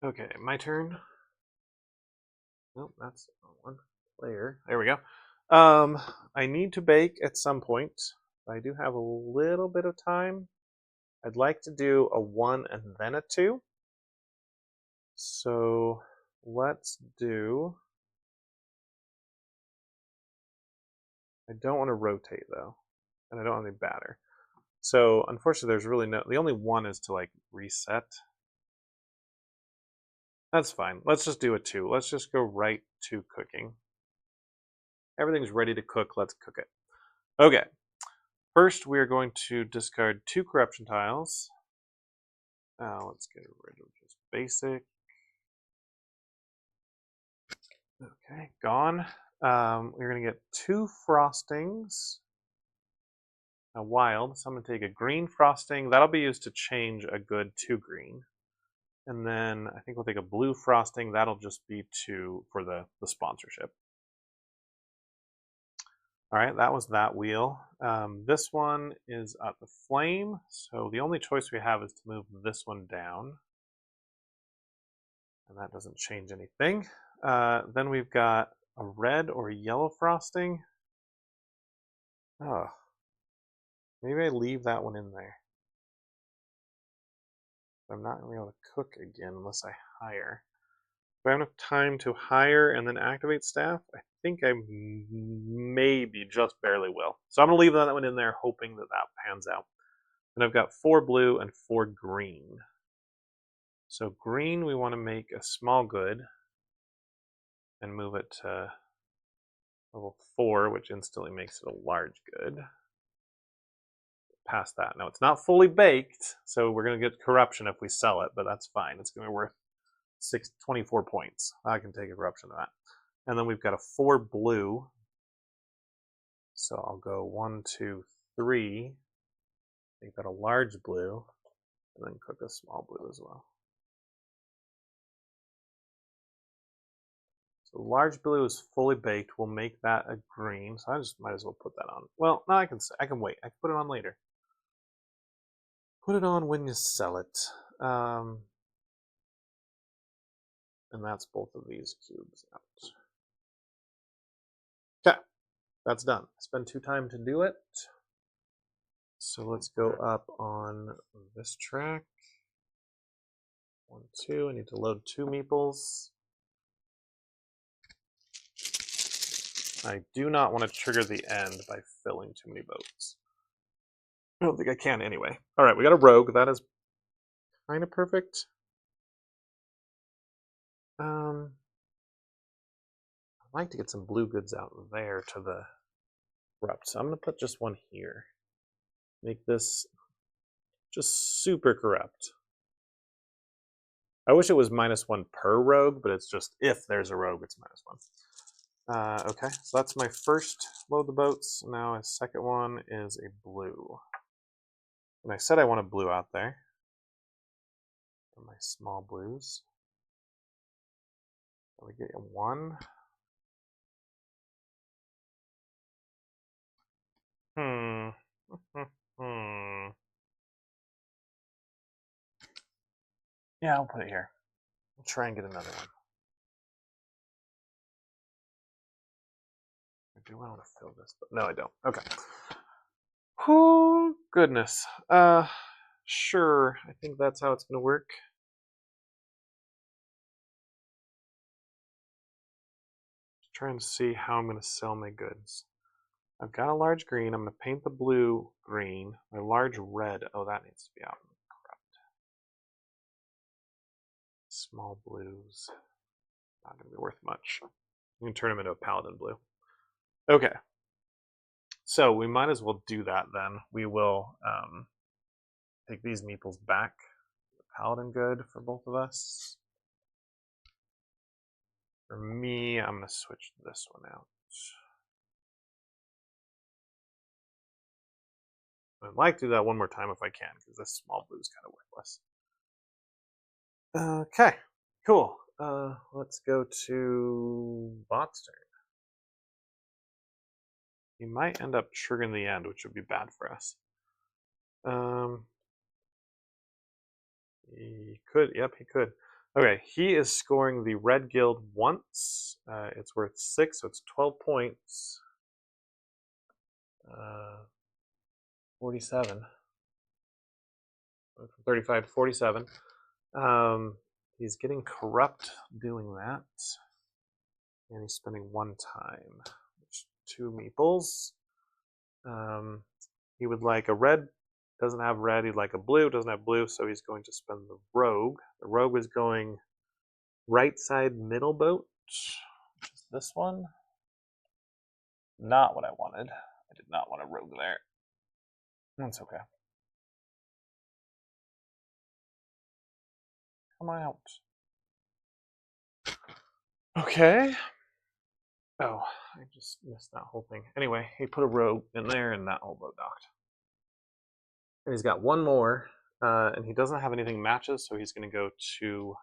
But... Okay, my turn. Nope, that's one player. There we go. I need to bake at some point. I do have a little bit of time. I'd like to do a 1 and then a 2. So let's do... I don't want to rotate though, and I don't have any batter. So unfortunately, there's really no. The only one is to like reset. That's fine. Let's just do a 2. Let's just go right to cooking. Everything's ready to cook. Let's cook it. Okay. First, we are going to discard 2 corruption tiles. Let's get rid of just basic. Okay, gone. We're going to get 2 frostings. A wild, so I'm going to take a green frosting. That'll be used to change a good to green. And then I think we'll take a blue frosting. That'll just be for the sponsorship. All right, that was that wheel. This one is at the flame. So the only choice we have is to move this one down. And that doesn't change anything. Then we've got a red or a yellow frosting. Oh, maybe I leave that one in there. I'm not going to be able to cook again unless I hire. If I have enough time to hire and then activate staff, I think I maybe just barely will. So I'm going to leave that one in there, hoping that that pans out. And I've got 4 blue and 4 green. So green, we want to make a small good and move it to level 4, which instantly makes it a large good. Past that. Now, it's not fully baked, so we're going to get corruption if we sell it, but that's fine. It's going to be worth 24 points. I can take a corruption of that. And then we've got a 4 blue. So I'll go 1, 2, 3. Make that a large blue, and then cook a small blue as well. So large blue is fully baked. We'll make that a green. So I just might as well put that on. Well, no, I can wait. I can put it on later. Put it on when you sell it. And that's both of these cubes out. Okay, that's done. Spend 2 time to do it. So let's go up on this track. 1, 2. I need to load 2 meeples. I do not want to trigger the end by filling too many boats. I don't think I can anyway. All right, we got a rogue. That is kind of perfect. I'd like to get some blue goods out there to the corrupt. So I'm going to put just one here. Make this just super corrupt. I wish it was -1 per rogue, but it's just if there's a rogue, it's -1. Okay, so that's my first load the boats. Now my second one is a blue. And I said I want a blue out there. For my small blues. So we get one. Yeah, I'll put it here. I'll try and get another one. I do want to fill this, but no, I don't. Okay. Oh, goodness. Sure. I think that's how it's going to work. Just trying to see how I'm going to sell my goods. I've got a large green. I'm going to paint the blue green. My large red. Oh, that needs to be out. Small blues. Not going to be worth much. You can turn them into a paladin blue. Okay. So we might as well do that then. We will take these meeples back. Paladin good for both of us. For me, I'm going to switch this one out. I'd like to do that one more time if I can, because this small blue is kind of worthless. Okay, cool. Let's go to Bot's turn. He might end up triggering the end, which would be bad for us. He could. Yep, he could. Okay, he is scoring the red guild once. It's worth 6, so it's 12 points. 47. From 35 to 47. He's getting corrupt doing that. And he's spending 1 time. 2 meeples. He would like a red. Doesn't have red. He'd like a blue. Doesn't have blue, so he's going to spend the rogue. The rogue is going right side middle boat, which is this one. Not what I wanted. I did not want a rogue there. That's okay. Come on out. Okay. Oh, I just missed that whole thing. Anyway, he put a rogue in there and that whole boat docked. And he's got one more, and he doesn't have anything matches, so he's going to go to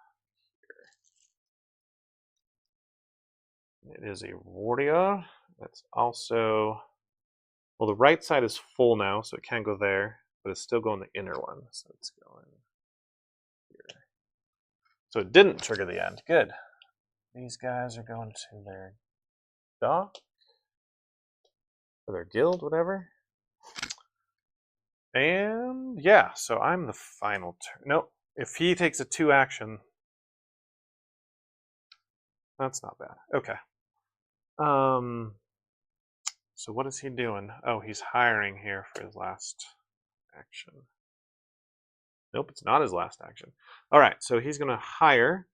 here. It is a warrior. That's also, well, the right side is full now, so it can't go there, but it's still going the inner one, so it's going here. So it didn't trigger the end. Good. These guys are going to their dock, or their guild, whatever. And yeah, so I'm the final turn. Nope. If he takes a 2 action, that's not bad. Okay. So what is he doing? Oh, he's hiring here for his last action. Nope, it's not his last action. All right, so he's going to hire.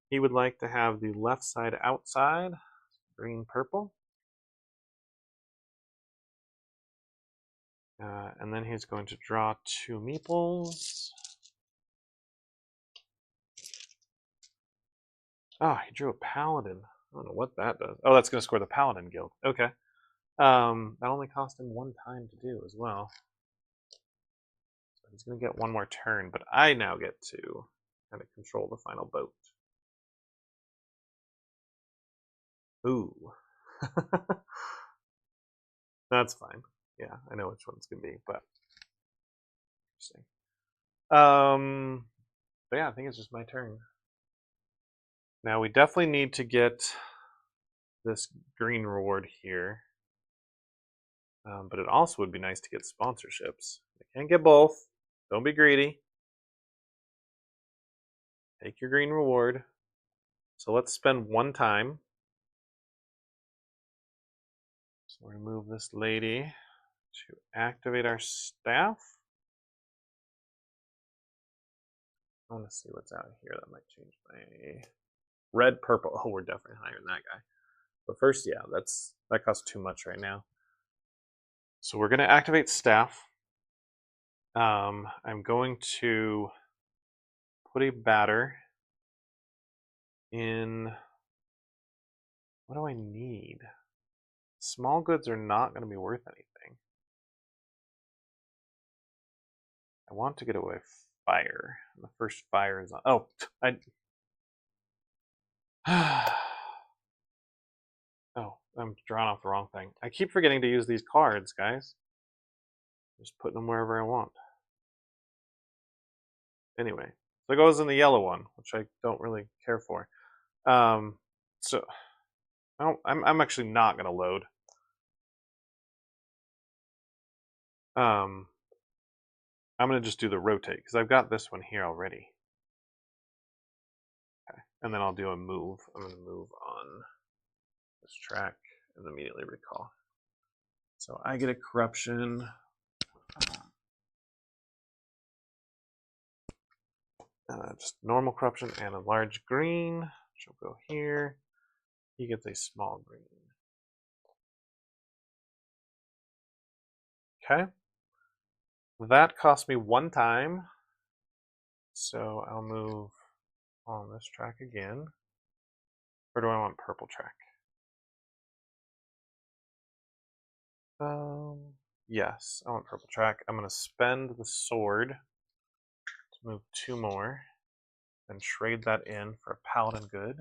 He would like to have the left side outside, green, purple. And then he's going to draw 2 meeples. Oh, he drew a paladin. I don't know what that does. Oh, that's going to score the paladin guild. Okay. That only cost him 1 time to do as well. So he's going to get 1 more turn, but I now get to kind of control the final boat. Ooh. That's fine. Yeah, I know which one it's going to be, but interesting. But yeah, I think it's just my turn. Now we definitely need to get this green reward here. But it also would be nice to get sponsorships. I can't get both. Don't be greedy. Take your green reward. So let's spend 1 time. So we're going to move this lady to activate our staff. I want to see what's out here. That might change my red, purple. Oh, we're definitely higher than that guy. But first, yeah, that costs too much right now. So we're going to activate staff. I'm going to put a batter in. What do I need? Small goods are not going to be worth anything. I want to get away fire. And the first fire is on. Oh, oh, I'm drawing off the wrong thing. I keep forgetting to use these cards, guys. Just putting them wherever I want. Anyway, so it goes in the yellow one, which I don't really care for. So I'm actually not going to load. I'm going to just do the rotate because I've got this one here already. Okay, and then I'll do a move. I'm going to move on this track and immediately recall. So I get a corruption. Just normal corruption and a large green, which will go here. He gets a small green. Okay. That cost me 1 time. So I'll move on this track again. Or do I want purple track? Yes, I want purple track. I'm going to spend the sword to move 2 more. Then trade that in for a paladin good.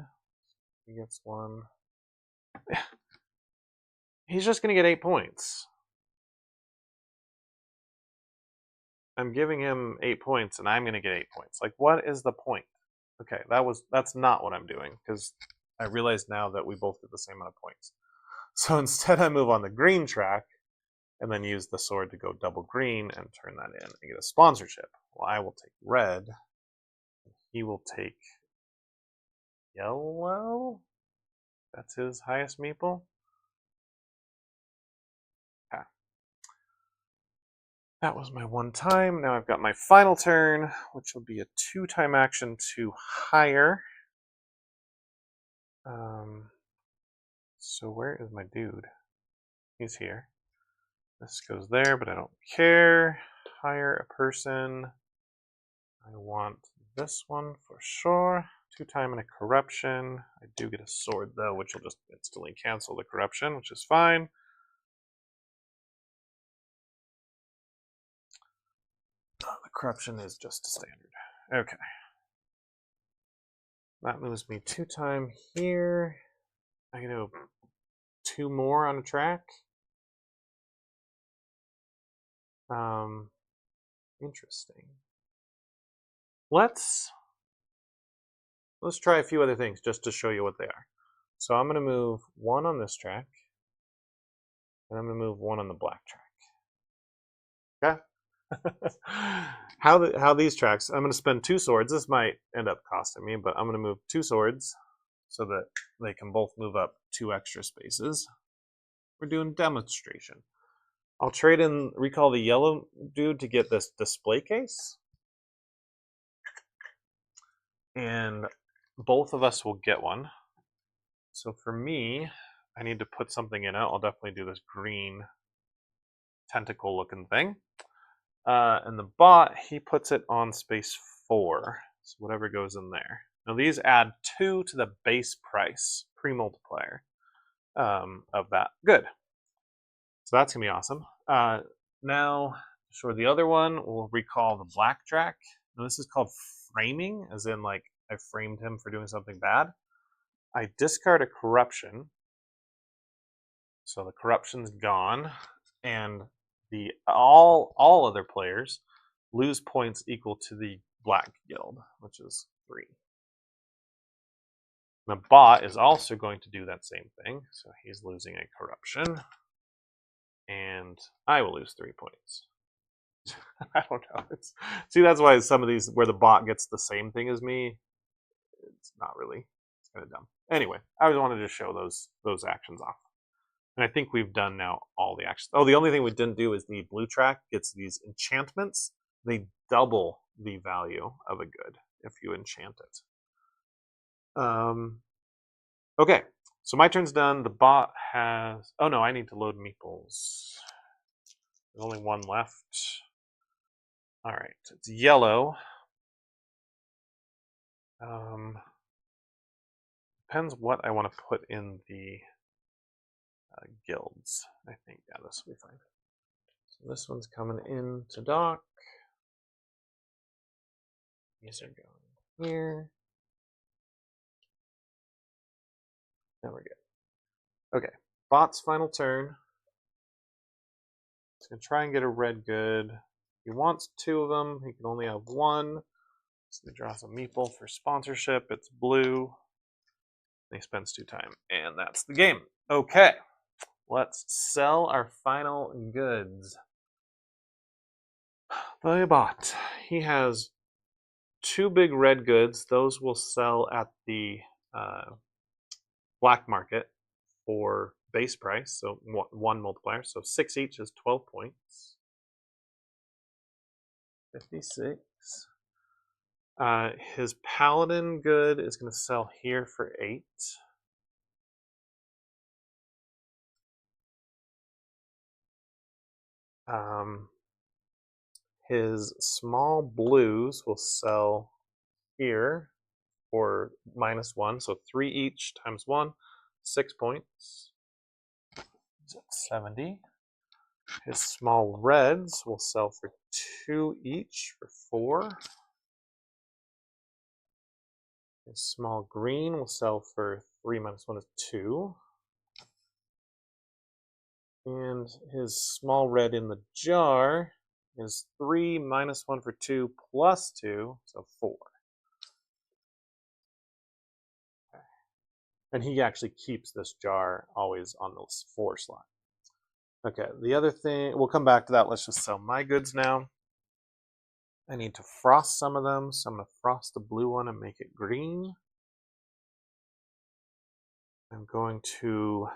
He gets 1. He's just going to get 8 points. I'm giving him 8 points and I'm going to get 8 points. Like, what is the point? Okay, that's not what I'm doing because I realize now that we both get the same amount of points. So instead I move on the green track and then use the sword to go double green and turn that in and get a sponsorship. Well, I will take red. He will take yellow. That's his highest meeple. Okay. That was my 1 time. Now I've got my final turn, which will be a 2-time action to hire. So where is my dude? He's here. This goes there, but I don't care. Hire a person. I want this one for sure. 2-time and a corruption. I do get a sword though, which will just instantly cancel the corruption, which is fine. The corruption is just a standard. Okay. That moves me 2-time here. I can do 2 more on a track. Interesting. Let's try a few other things just to show you what they are. So I'm going to move 1 on this track, and I'm going to move 1 on the black track. Okay? How these tracks, I'm going to spend 2 swords. This might end up costing me, but I'm going to move 2 swords so that they can both move up 2 extra spaces. We're doing demonstration. I'll trade in, recall the yellow dude to get this display case. And both of us will get one. So for me, I need to put something in it. I'll definitely do this green tentacle looking thing. And the bot, he puts it on space 4. So whatever goes in there. Now these add 2 to the base price, pre-multiplier of that. Good. So that's going to be awesome. Now, for the other one, we'll recall the black track. Now this is called framing, as in like I framed him for doing something bad. I discard a corruption. So the corruption's gone. And the all other players lose points equal to the black guild, which is 3. The bot is also going to do that same thing. So he's losing a corruption. And I will lose 3 points. I don't know. See, that's why some of these where the bot gets the same thing as me, it's not really. It's kind of dumb. Anyway, I just wanted to show those actions off. And I think we've done now all the actions. Oh, the only thing we didn't do is the blue track gets these enchantments. They double the value of a good if you enchant it. Okay, So my turn's done. The bot has... Oh no, I need to load meeples. There's only one left. Alright, it's yellow. Depends what I want to put in the guilds, I think. Yeah, this will be fine. So this one's coming in to dock. These are going here. There we go. Okay, bot's final turn. He's going to try and get a red good. He wants 2 of them. He can only have 1. So he draws a meeple for sponsorship. It's blue. He spends 2 time. And that's the game. Okay, let's sell our final goods. The bot. He has 2 big red goods. Those will sell at the black market for base price, so 1 multiplier, so 6 each is 12 points. 56. His paladin good is going to sell here for 8. His small blues will sell here for -1, so 3 each times 1, 6 points. 70. His small reds will sell for 2 each for 4. His small green will sell for 3 minus 1 is 2. And his small red in the jar is 3 minus 1 for 2 plus 2, so 4. Okay. And he actually keeps this jar always on the 4 slot. Okay, the other thing, we'll come back to that. Let's just sell my goods now. I need to frost some of them, so I'm going to frost the blue one and make it green. I'm going to...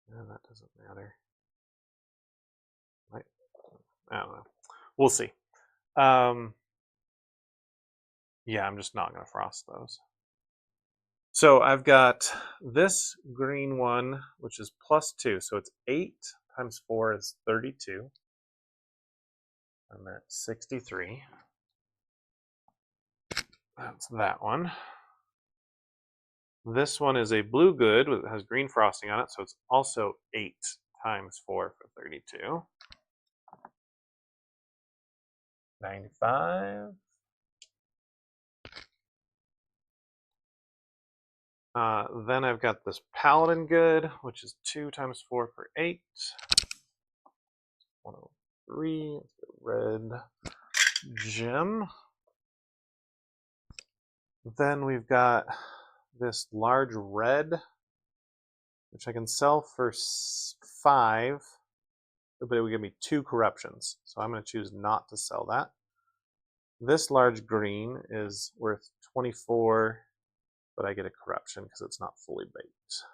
that doesn't matter. I don't know. We'll see. Yeah, I'm just not going to frost those. So I've got this green one, which is +2. So it's 8 times 4 is 32. And that's 63. That's that one. This one is a blue good that has green frosting on it, so it's also 8 times 4 for 32. 95. Then I've got this paladin good, which is 2 times 4 for 8. 103. Red gem. Then we've got this large red, which I can sell for 5, but it would give me 2 corruptions. So I'm going to choose not to sell that. This large green is worth 24, but I get a corruption because it's not fully baked.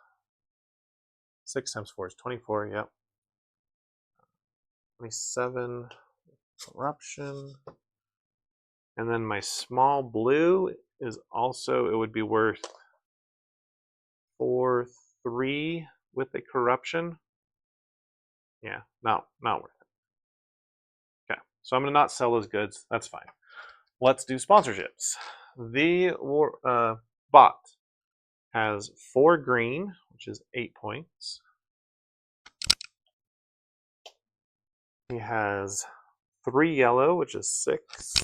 6 times 4 is 24, yep. 27, corruption. And then my small blue is also, it would be worth 4-3 with a corruption. Yeah, not worth it. Okay, so I'm going to not sell those goods. That's fine. Let's do sponsorships. The bot has 4 green, which is 8 points. He has 3 yellow, which is 6.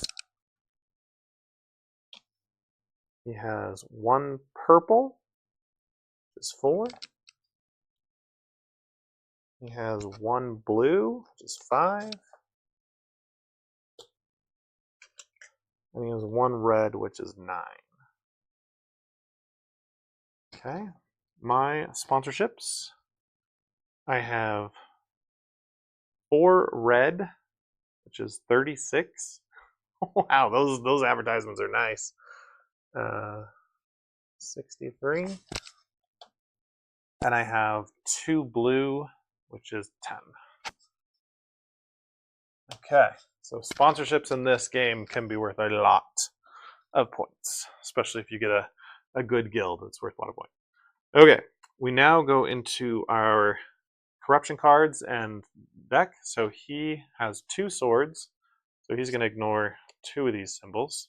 He has 1 purple, which is 4. He has 1 blue, which is 5. And he has 1 red, which is 9. Okay, my sponsorships. I have 4 red, which is 36. Wow, those advertisements are nice. 63. And I have 2 blue, which is 10. Okay, so sponsorships in this game can be worth a lot of points, especially if you get a good guild. It's worth a lot of points. Okay, we now go into our corruption cards and deck. So he has 2 swords, so he's going to ignore 2 of these symbols.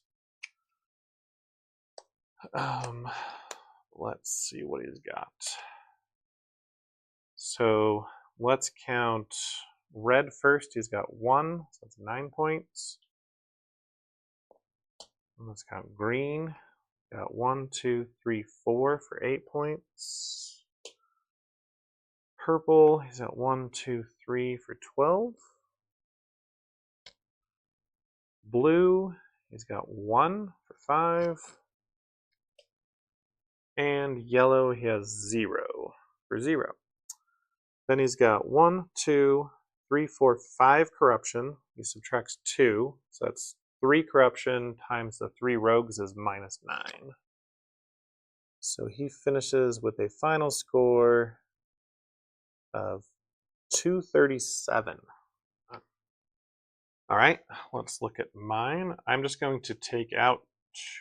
Let's see what he's got. So let's count red first. He's got 1, so that's 9 points. And let's count green. Got 1, 2, 3, 4 for 8 points. Purple, he's at 1, 2, 3 for 12. Blue, he's got 1 for 5. And yellow, he has 0 for 0. Then he's got 1, 2, 3, 4, 5 corruption. He subtracts 2, so that's 3 corruption times the 3 rogues is minus 9. So he finishes with a final score of 237. All right, let's look at mine. I'm just going to take out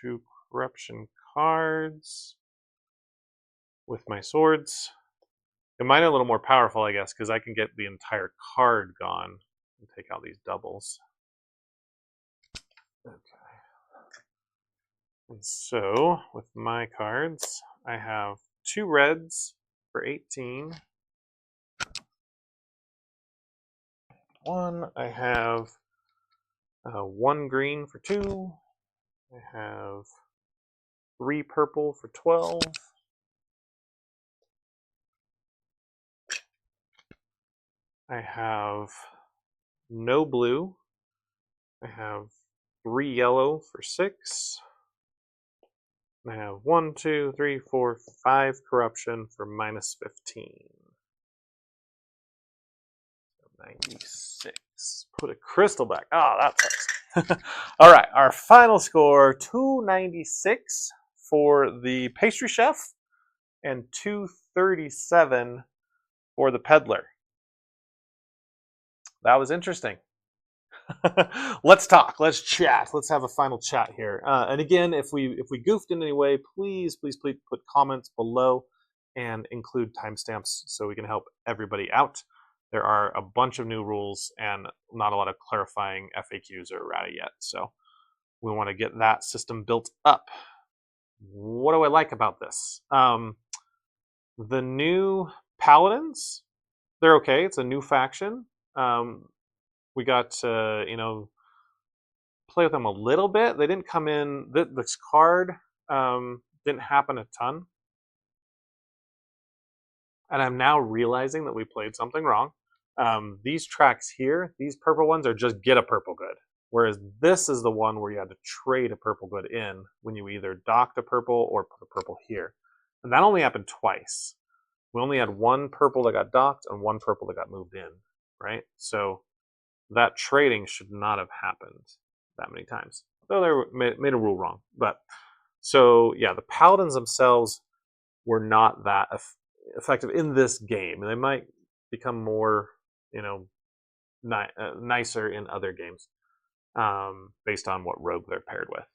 2 corruption cards with my swords. And mine are a little more powerful, I guess, because I can get the entire card gone and take out these doubles. Okay. And so, with my cards, I have 2 reds for 18. I have 1 green for 2. I have 3 purple for 12. I have no blue. I have 3 yellow for 6. I have 1, 2, 3, 4, 5 corruption for minus 15. 96. Put a crystal back. Oh, that sucks. All right, our final score, 296 for the pastry chef and 237 for the peddler. That was interesting. Let's talk. Let's chat. Let's have a final chat here. And again, if we goofed in any way, please put comments below and include timestamps so we can help everybody out. There are a bunch of new rules and not a lot of clarifying FAQs or errata yet, so we want to get that system built up. What do I like about this? The new Paladins, they're okay. It's a new faction. We got to, play with them a little bit. They didn't come in. This card didn't happen a ton. And I'm now realizing that we played something wrong. These tracks here, these purple ones are just get a purple good. Whereas this is the one where you had to trade a purple good in when you either docked a purple or put a purple here. And that only happened twice. We only had 1 purple that got docked and 1 purple that got moved in, right? So that trading should not have happened that many times. Though they made a rule wrong. But so yeah, the Paladins themselves were not that effective in this game. They might become more, nicer in other games, based on what rogue they're paired with.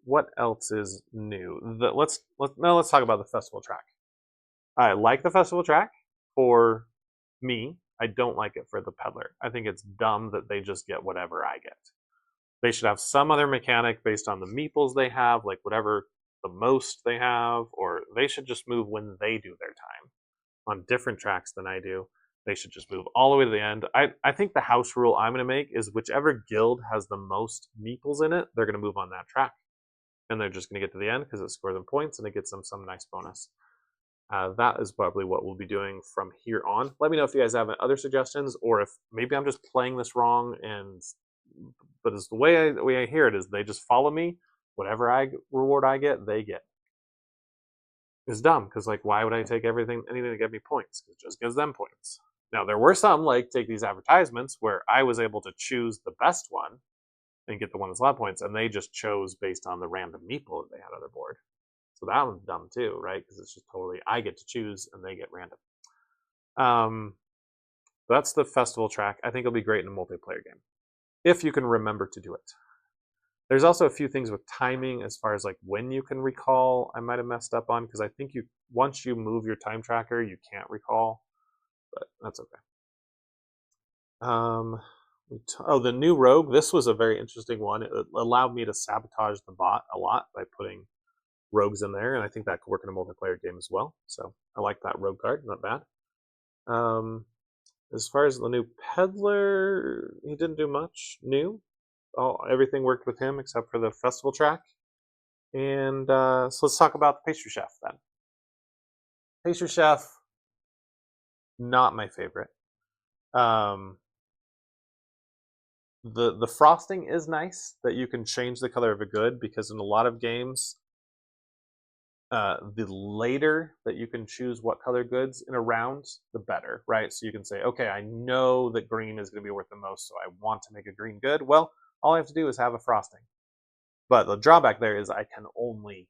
What else is new? Let's talk about the festival track. I like the festival track for me. I don't like it for the peddler. I think it's dumb that they just get whatever I get. They should have some other mechanic based on the meeples they have, like whatever the most they have, or they should just move when they do their time on different tracks than I do. They should just move all the way to the end. I think the house rule I'm going to make is whichever guild has the most meeples in it, they're going to move on that track. And they're just going to get to the end because it scores them points and it gets them some nice bonus. That is probably what we'll be doing from here on. Let me know if you guys have other suggestions, or if maybe I'm just playing this wrong. But it's the way I hear it is they just follow me. Whatever reward I get, they get. It's dumb because why would I take anything to get me points? It just gives them points. Now there were some take these advertisements where I was able to choose the best one and get the one that's a lot of points, and they just chose based on the random meeple that they had on their board. So that one's dumb too, right? Because it's just totally I get to choose and they get random. That's the festival track. I think it'll be great in a multiplayer game if you can remember to do it. There's also a few things with timing as far as like when you can recall. I might have messed up on because I think you once you move your time tracker, you can't recall, but that's okay. Oh, the new rogue. This was a very interesting one. It allowed me to sabotage the bot a lot by putting rogues in there, and I think that could work in a multiplayer game as well. So I like that rogue card. Not bad. As far as the new peddler, he didn't do much new. Everything worked with him except for the festival track. And so let's talk about the pastry chef then. Pastry chef, not my favorite. The frosting is nice that you can change the color of a good because in a lot of games, the later that you can choose what color goods in a round, the better, right? So you can say, okay, I know that green is going to be worth the most, so I want to make a green good. Well, all I have to do is have a frosting. But the drawback there is I can only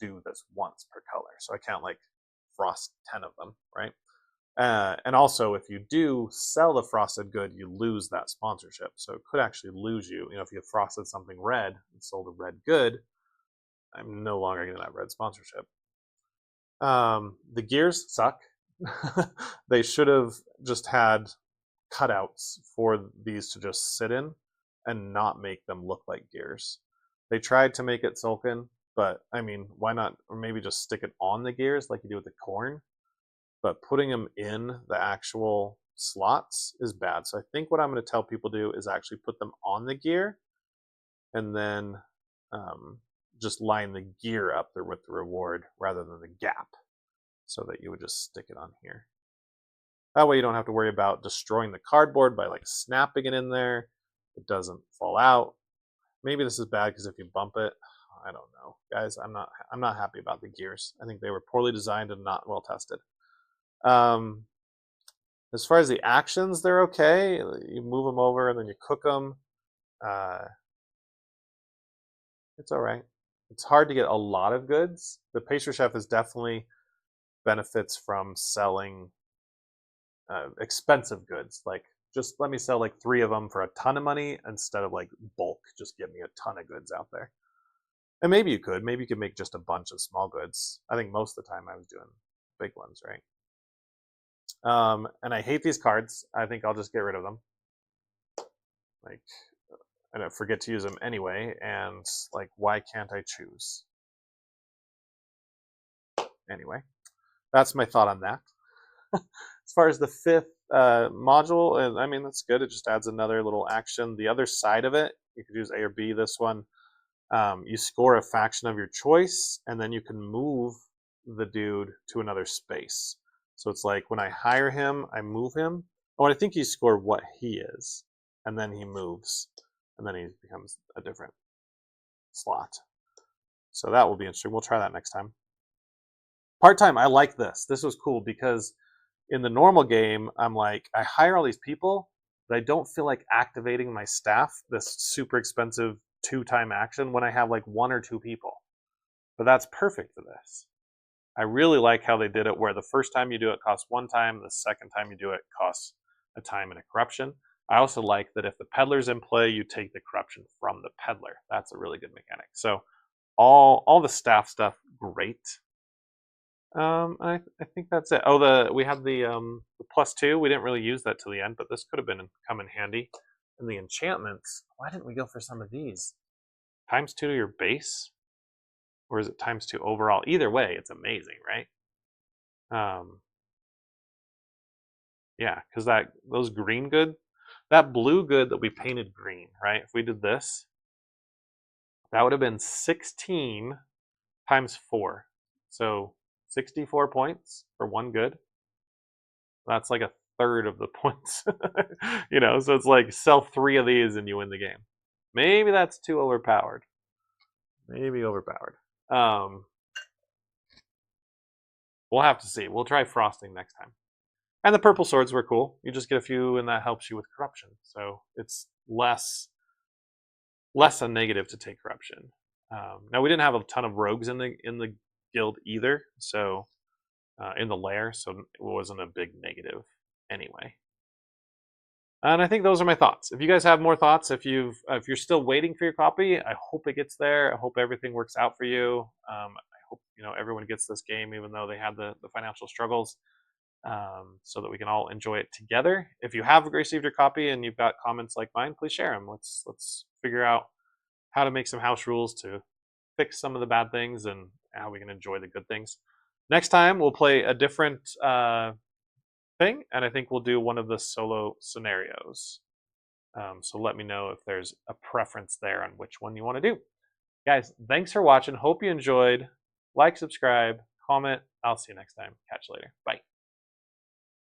do this once per color, so I can't like frost 10 of them, right? And also, if you do sell the frosted good, you lose that sponsorship. So it could actually lose you. You know, if you frosted something red and sold a red good, I'm no longer getting that red sponsorship. The gears suck. They should have just had cutouts for these to just sit in and not make them look like gears. They tried to make it silken, but I mean, why not? Or maybe just stick it on the gears like you do with the corn. But putting them in the actual slots is bad. So I think what I'm going to tell people to do is actually put them on the gear and then just line the gear up there with the reward rather than the gap so that you would just stick it on here. That way you don't have to worry about destroying the cardboard by like snapping it in there. It doesn't fall out. Maybe this is bad because if you bump it, I don't know. Guys, I'm not happy about the gears. I think they were poorly designed and not well tested. As far as the actions, they're okay. You move them over and then you cook them. It's all right. It's hard to get a lot of goods. The pastry chef is definitely benefits from selling expensive goods. Like, just let me sell like 3 of them for a ton of money instead of like bulk. Just give me a ton of goods out there. And maybe you could. Maybe you could make just a bunch of small goods. I think most of the time I was doing big ones, right? And I hate these cards. I think I'll just get rid of them. Like, I don't forget to use them anyway. And like, why can't I choose? Anyway, that's my thought on that. As far as the 5th module, and I mean, that's good. It just adds another little action. The other side of it, you could use A or B. This one, you score a faction of your choice, and then you can move the dude to another space. So it's like when I hire him, I move him. Oh, and I think you score what he is, and then he moves, and then he becomes a different slot. So that will be interesting. We'll try that next time. Part-time, I like this. This was cool because in the normal game, I'm like, I hire all these people, but I don't feel like activating my staff, this super expensive 2-time action, when I have like 1 or 2 people. But that's perfect for this. I really like how they did it where the first time you do it costs 1 time, the second time you do it costs a time and a corruption. I also like that if the peddler's in play, you take the corruption from the peddler. That's a really good mechanic. So all the staff stuff, great. I think that's it. Oh, we have the +2. We didn't really use that till the end, but this could have come in handy. And the enchantments. Why didn't we go for some of these? ×2 to your base, or is it ×2 overall? Either way, it's amazing, right? Yeah, because those green good, that blue good that we painted green, right? If we did this, that would have been 16 × 4, so 64 points for 1 good. That's like a third of the points, you know. So it's like sell 3 of these and you win the game. Maybe that's too overpowered. Maybe overpowered. We'll have to see. We'll try frosting next time. And the purple swords were cool. You just get a few, and that helps you with corruption. So it's less a negative to take corruption. Now we didn't have a ton of rogues in the guild either, so in the lair, so it wasn't a big negative anyway. And I think those are my thoughts. If you guys have more thoughts, if you're still waiting for your copy, I hope it gets there. I hope everything works out for you. I hope everyone gets this game, even though they had the financial struggles, so that we can all enjoy it together. If you have received your copy and you've got comments like mine, please share them. Let's figure out how to make some house rules to fix some of the bad things and how we can enjoy the good things. Next time we'll play a different thing, and I think we'll do one of the solo scenarios. So let me know if there's a preference there on which one you want to do. Guys, thanks for watching. Hope you enjoyed. Like, subscribe, comment. I'll see you next time. Catch you later. Bye.